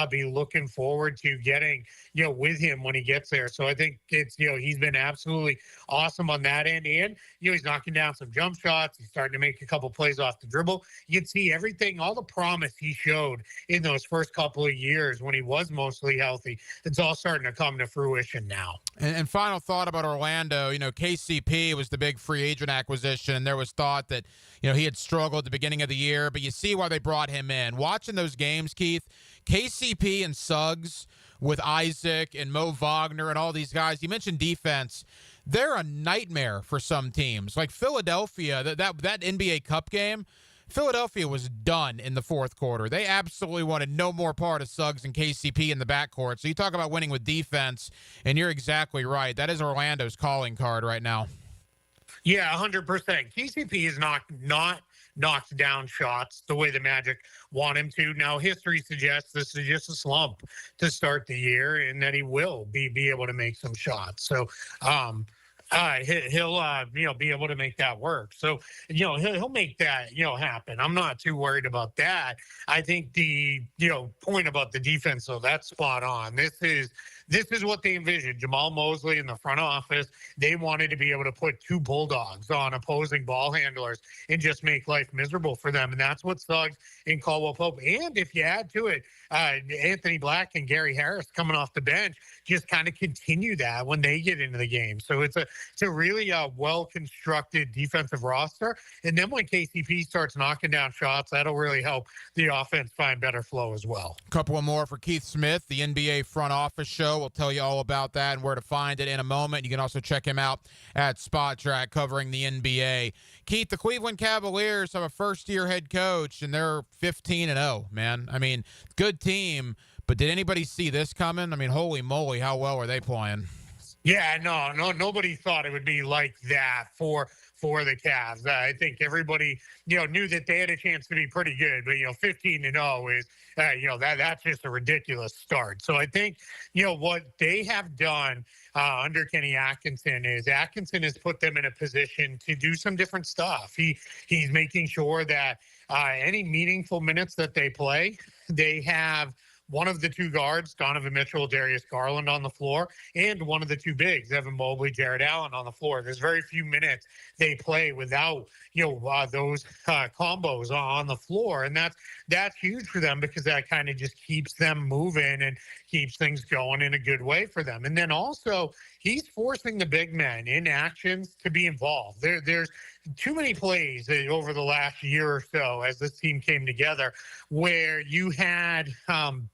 be looking forward to getting, with him when he gets there. So I think it's, he's been absolutely awesome on that end. And, he's knocking down some jump shots. He's starting to make a couple plays off the dribble. You can see everything, all the promise he showed in those first couple of years when he was mostly healthy. It's all starting to come to fruition now. And final thought about Orlando, KCP was the big free agent acquisition, and there was thought that, he had struggled at the beginning of the year, but you see why they brought him in. Watching those games, Keith, KCP and Suggs with Isaac and Mo Wagner and all these guys, you mentioned defense, they're a nightmare for some teams. Like Philadelphia, that NBA Cup game, Philadelphia was done in the fourth quarter. They absolutely wanted no more part of Suggs and KCP in the backcourt. So you talk about winning with defense, and you're exactly right. That is Orlando's calling card right now. Yeah, 100%. KCP is not knocked down shots the way the Magic want him to. Now, history suggests this is just a slump to start the year, and that he will be able to make some shots. So, he'll be able to make that work. So, he'll make that, happen. I'm not too worried about that. I think the, point about the defense, though, that's spot on. This is what they envisioned. Jamal Mosley in the front office, they wanted to be able to put two bulldogs on opposing ball handlers and just make life miserable for them. And that's what Suggs and Caldwell Pope. And if you add to it, Anthony Black and Gary Harris coming off the bench just kind of continue that when they get into the game. So it's a really well-constructed defensive roster. And then when KCP starts knocking down shots, that'll really help the offense find better flow as well. A couple more for Keith Smith, the NBA front office show. We'll tell you all about that and where to find it in a moment. You can also check him out at Spot Track covering the NBA. Keith, the Cleveland Cavaliers have a first-year head coach, and they're 15-0, man. I mean, good team, but did anybody see this coming? I mean, holy moly, how well are they playing? Yeah, no, nobody thought it would be like that for the Cavs. I think everybody, knew that they had a chance to be pretty good, but 15-0 is, that's just a ridiculous start. So I think, what they have done under Kenny Atkinson has put them in a position to do some different stuff. He's making sure that any meaningful minutes that they play, they have one of the two guards, Donovan Mitchell, Darius Garland on the floor, and one of the two bigs, Evan Mobley, Jared Allen on the floor. There's very few minutes they play without, those combos on the floor. And that's huge for them, because that kind of just keeps them moving and keeps things going in a good way for them. And then also, he's forcing the big men in actions to be involved. There's too many plays over the last year or so as this team came together where you had Allen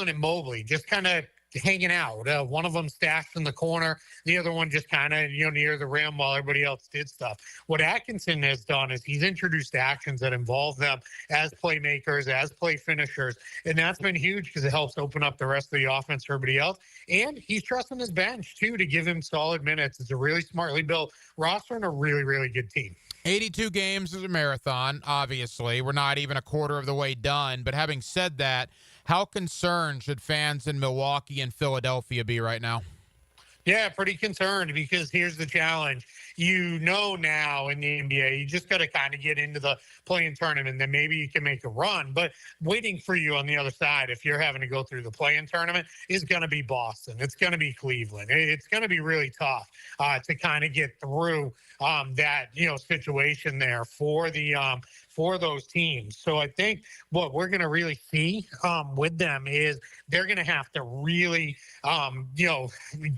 and Mobley just kind of hanging out. One of them stashed in the corner, the other one just kind of, near the rim while everybody else did stuff. What Atkinson has done is he's introduced actions that involve them as playmakers, as play finishers, and that's been huge because it helps open up the rest of the offense for everybody else. And he's trusting his bench, too, to give him solid minutes. It's a really smartly built roster and a really, really good team. 82 games is a marathon, obviously. We're not even a quarter of the way done. But having said that, how concerned should fans in Milwaukee and Philadelphia be right now? Yeah, pretty concerned because here's the challenge. Now in the NBA, you just got to kind of get into the play-in tournament, then maybe you can make a run. But waiting for you on the other side, if you're having to go through the play-in tournament, is going to be Boston. It's going to be Cleveland. It's going to be really tough to kind of get through that situation there for those teams. So I think what we're going to really see with them is they're going to have to really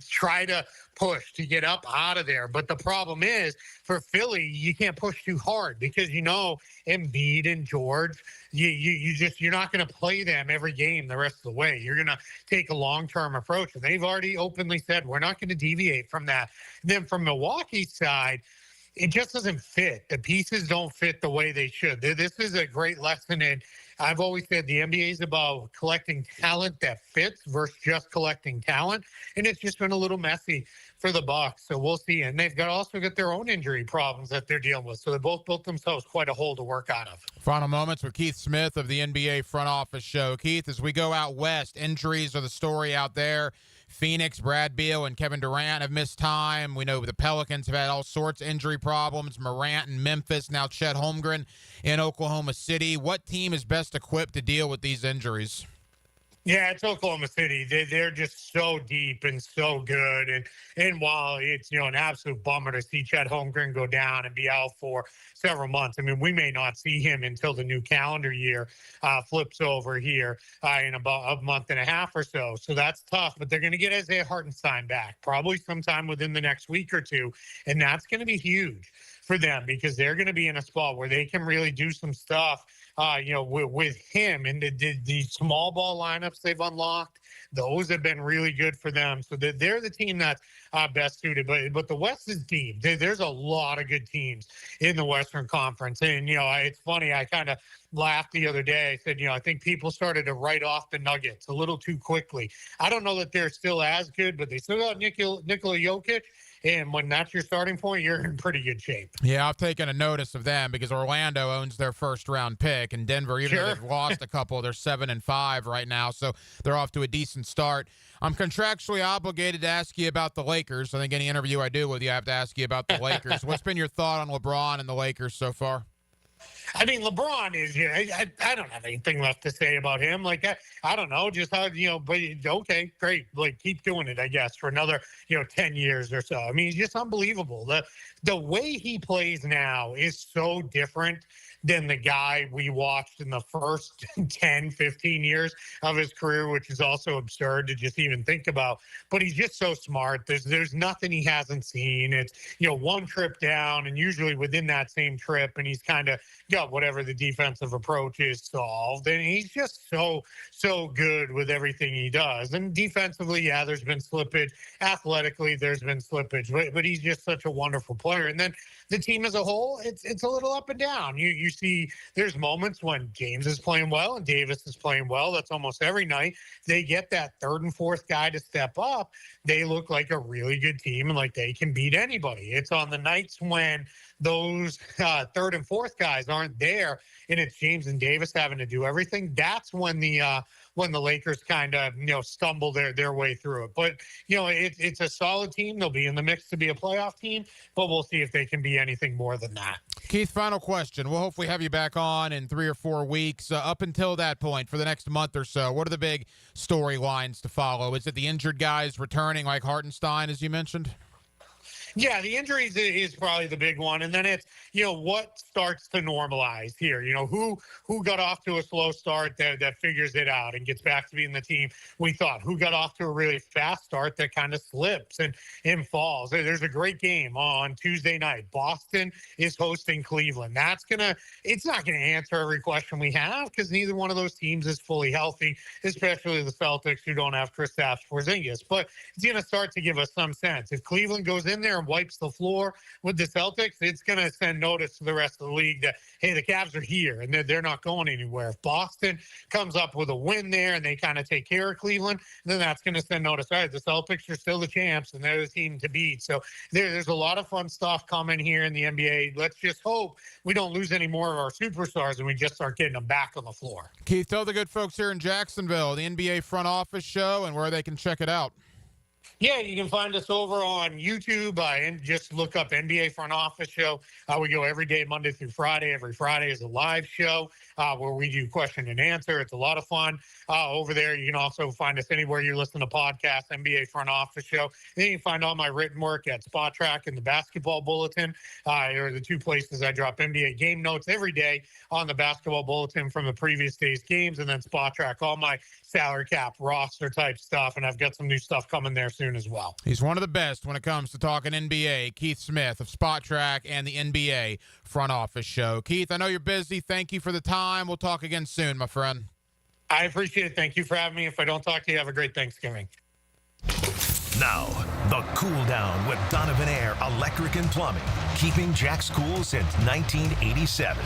try to push to get up out of there. But the problem is for Philly, you can't push too hard because Embiid and George, you're not going to play them every game the rest of the way. You're going to take a long-term approach, and they've already openly said we're not going to deviate from that. And then from Milwaukee's side, it just doesn't fit. The pieces don't fit the way they should. This is a great lesson in, I've always said the NBA is about collecting talent that fits versus just collecting talent, and it's just been a little messy for the Bucks. So we'll see. And they've also got their own injury problems that they're dealing with. So they both built themselves quite a hole to work out of. Final moments with Keith Smith of the NBA Front Office Show. Keith, as we go out west, injuries are the story out there. Phoenix, Brad Beal, and Kevin Durant have missed time. We know the Pelicans have had all sorts of injury problems. Morant in Memphis, now Chet Holmgren in Oklahoma City. What team is best equipped to deal with these injuries? Yeah, it's Oklahoma City. They're just so deep and so good. And while it's, an absolute bummer to see Chet Holmgren go down and be out for several months, I mean, we may not see him until the new calendar year flips over here in about a month and a half or so. So that's tough. But they're going to get Isaiah Hartenstein back probably sometime within the next week or two. And that's going to be huge for them because they're going to be in a spot where they can really do some stuff with him. And the small ball lineups they've unlocked, those have been really good for them. So they're the team that's best suited. But the West is deep. There's a lot of good teams in the Western Conference. And, it's funny. I kind of laughed the other day. I said, I think people started to write off the Nuggets a little too quickly. I don't know that they're still as good, but they still got Nikola Jokic. And when that's your starting point, you're in pretty good shape. Yeah, I've taken a notice of them because Orlando owns their first-round pick, and Denver, even though they've lost a couple, they're 7-5 right now, so they're off to a decent start. I'm contractually obligated to ask you about the Lakers. I think any interview I do with you, I have to ask you about the Lakers. What's been your thought on LeBron and the Lakers so far? I mean, LeBron is, I don't have anything left to say about him. Like, I don't know, just how, but okay, great. Like, keep doing it, I guess, for another, 10 years or so. I mean, he's just unbelievable. The way he plays now is so different than the guy we watched in the first 10, 15 years of his career, which is also absurd to just even think about. But he's just so smart. There's nothing he hasn't seen. It's, one trip down and usually within that same trip, and he's kind of got whatever the defensive approach is solved. And he's just so good with everything he does. And defensively, yeah, there's been slippage. Athletically, there's been slippage. But he's just such a wonderful player. And then the team as a whole, it's a little up and down. You see there's moments when James is playing well and Davis is playing well. That's almost every night. They get that third and fourth guy to step up. They look like a really good team and like they can beat anybody. It's on the nights when those third and fourth guys aren't there and it's James and Davis having to do everything. That's when the Lakers kind of, stumble their way through it. But, it's a solid team. They'll be in the mix to be a playoff team, but we'll see if they can be anything more than that. Keith, final question. We'll hopefully have you back on in 3 or 4 weeks. Up until that point, for the next month or so, what are the big storylines to follow? Is it the injured guys returning like Hartenstein, as you mentioned? Yeah, the injuries is probably the big one, and then it's what starts to normalize here. Who got off to a slow start that figures it out and gets back to being the team we thought. Who got off to a really fast start that kind of slips and falls. There's a great game on Tuesday night. Boston is hosting Cleveland. It's not gonna answer every question we have because neither one of those teams is fully healthy, especially the Celtics who don't have Kristaps Porzingis. But it's gonna start to give us some sense. If Cleveland goes in there and wipes the floor with the Celtics, it's going to send notice to the rest of the league that, hey, the Cavs are here and they're not going anywhere. If Boston comes up with a win there and they kind of take care of Cleveland, then that's going to send notice. All right, the Celtics are still the champs and they're the team to beat. So there's a lot of fun stuff coming here in the NBA. Let's just hope we don't lose any more of our superstars and we just start getting them back on the floor. Keith, tell the good folks here in Jacksonville, the NBA front office show and where they can check it out. Yeah, you can find us over on YouTube and just look up NBA Front Office Show. We go every day, Monday through Friday. Every Friday is a live show where we do question and answer. It's a lot of fun over there. You can also find us anywhere you listen to podcasts, NBA Front Office Show. Then you can find all my written work at Spot Track and the Basketball Bulletin. Are the two places I drop NBA game notes every day on the Basketball Bulletin from the previous day's games, and then Spot Track, all my salary cap roster type stuff. And I've got some new stuff coming there soon as well. He's one of the best when it comes to talking NBA. Keith Smith of Spot Track and the NBA Front Office Show. Keith, I know you're busy. Thank you for the time. We'll talk again soon, my friend. I appreciate it. Thank you for having me. If I don't talk to you, have a great Thanksgiving. Now, the cool down with Donovan Air Electric and Plumbing, keeping Jack's cool since 1987.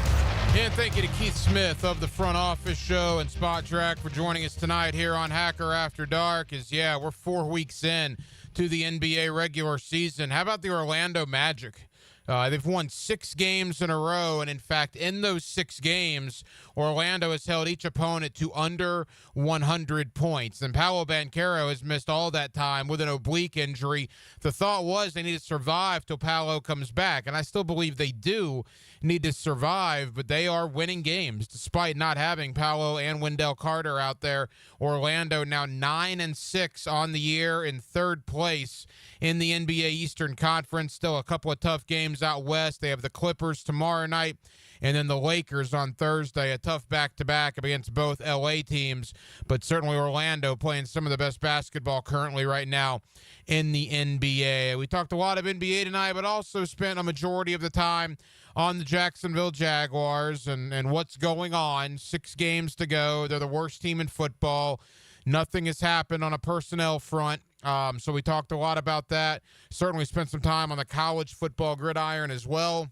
And thank you to Keith Smith of the Front Office Show and Spot Track for joining us tonight here on Hacker After Dark. We're 4 weeks in to the NBA regular season. How about the Orlando Magic? They've won 6 games in a row, and in fact, in those 6 games, Orlando has held each opponent to under 100 points. And Paolo Banchero has missed all that time with an oblique injury. The thought was they need to survive till Paolo comes back, and I still believe they do need to survive, but they are winning games despite not having Paolo and Wendell Carter out there. Orlando now 9-6 on the year, in 3rd place in the NBA Eastern Conference. Still a couple of tough games out west. They have the Clippers tomorrow night and then the Lakers on Thursday. A tough back-to-back against both LA teams, but certainly Orlando playing some of the best basketball currently right now in the NBA. We talked a lot of NBA tonight, but also spent a majority of the time on the Jacksonville Jaguars and what's going on. 6 games to go. They're the worst team in football. Nothing has happened on a personnel front. So we talked a lot about that. Certainly spent some time on the college football gridiron as well.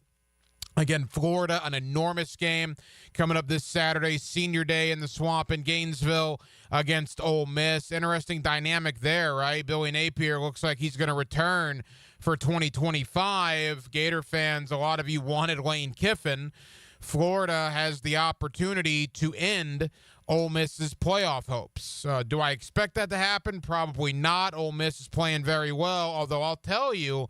Again, Florida, an enormous game coming up this Saturday, Senior Day in the Swamp in Gainesville against Ole Miss. Interesting dynamic there, right? Billy Napier looks like he's going to return for 2025. Gator fans, a lot of you wanted Lane Kiffin. Florida has the opportunity to end Ole Miss's playoff hopes. Do I expect that to happen? Probably not. Ole Miss is playing very well, although I'll tell you,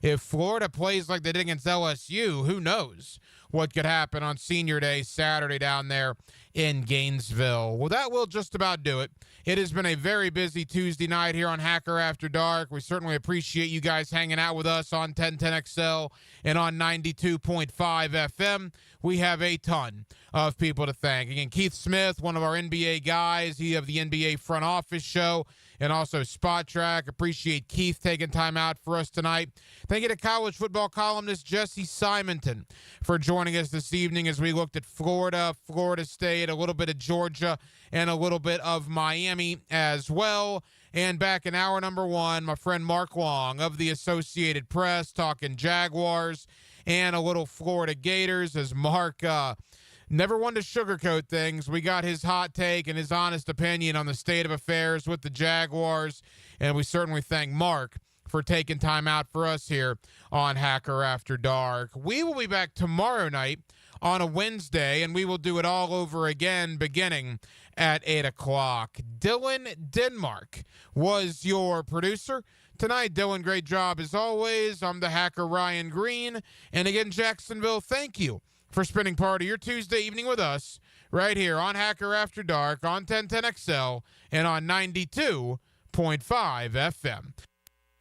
if Florida plays like they did against LSU, who knows what could happen on Senior Day Saturday down there in Gainesville. Well, that will just about do it. It has been a very busy Tuesday night here on Hacker After Dark. We certainly appreciate you guys hanging out with us on 1010XL and on 92.5 FM. We have a ton of people to thank. Again, Keith Smith, one of our NBA guys, he of the NBA Front Office Show, and also Spot Track. Appreciate Keith taking time out for us tonight. Thank you to college football columnist Jesse Simonton for joining us this evening as we looked at Florida, Florida State, a little bit of Georgia, and a little bit of Miami as well. And back in hour number 1, my friend Mark Long of the Associated Press talking Jaguars and a little Florida Gators, as Mark never wanted to sugarcoat things. We got his hot take and his honest opinion on the state of affairs with the Jaguars, and we certainly thank Mark for taking time out for us here on Hacker After Dark. We will be back tomorrow night on a Wednesday, and we will do it all over again beginning at 8 o'clock. Dylan Denmark was your producer tonight. Dylan, great job as always. I'm the Hacker Ryan Green. And again, Jacksonville, thank you for spending part of your Tuesday evening with us right here on Hacker After Dark on 1010XL and on 92.5 FM.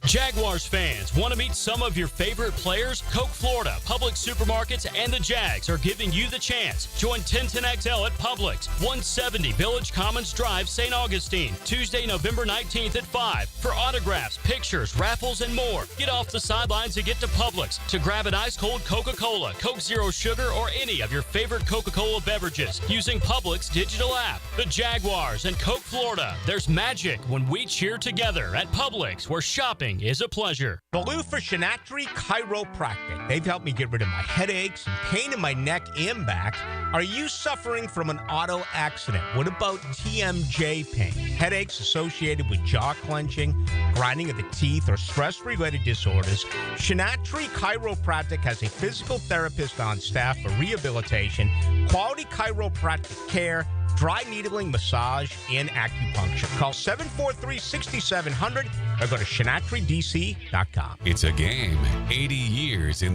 Jaguars fans, want to meet some of your favorite players? Coke Florida, Publix Supermarkets, and the Jags are giving you the chance. Join 1010XL at Publix, 170 Village Commons Drive, St. Augustine, Tuesday, November 19th at 5. For autographs, pictures, raffles, and more. Get off the sidelines and get to Publix to grab an ice-cold Coca-Cola, Coke Zero Sugar, or any of your favorite Coca-Cola beverages using Publix digital app. The Jaguars and Coke Florida. There's magic when we cheer together at Publix, where shopping is a pleasure. Baloo for Shinatri Chiropractic. They've helped me get rid of my headaches and pain in my neck and back. Are you suffering from an auto accident? What about TMJ pain? Headaches associated with jaw clenching, grinding of the teeth, or stress-related disorders? Shinatri Chiropractic has a physical therapist on staff for rehabilitation, quality chiropractic care, dry needling, massage, and acupuncture. Call 743-6700 or go to ShinatriDC.com. It's a game. 80 years in the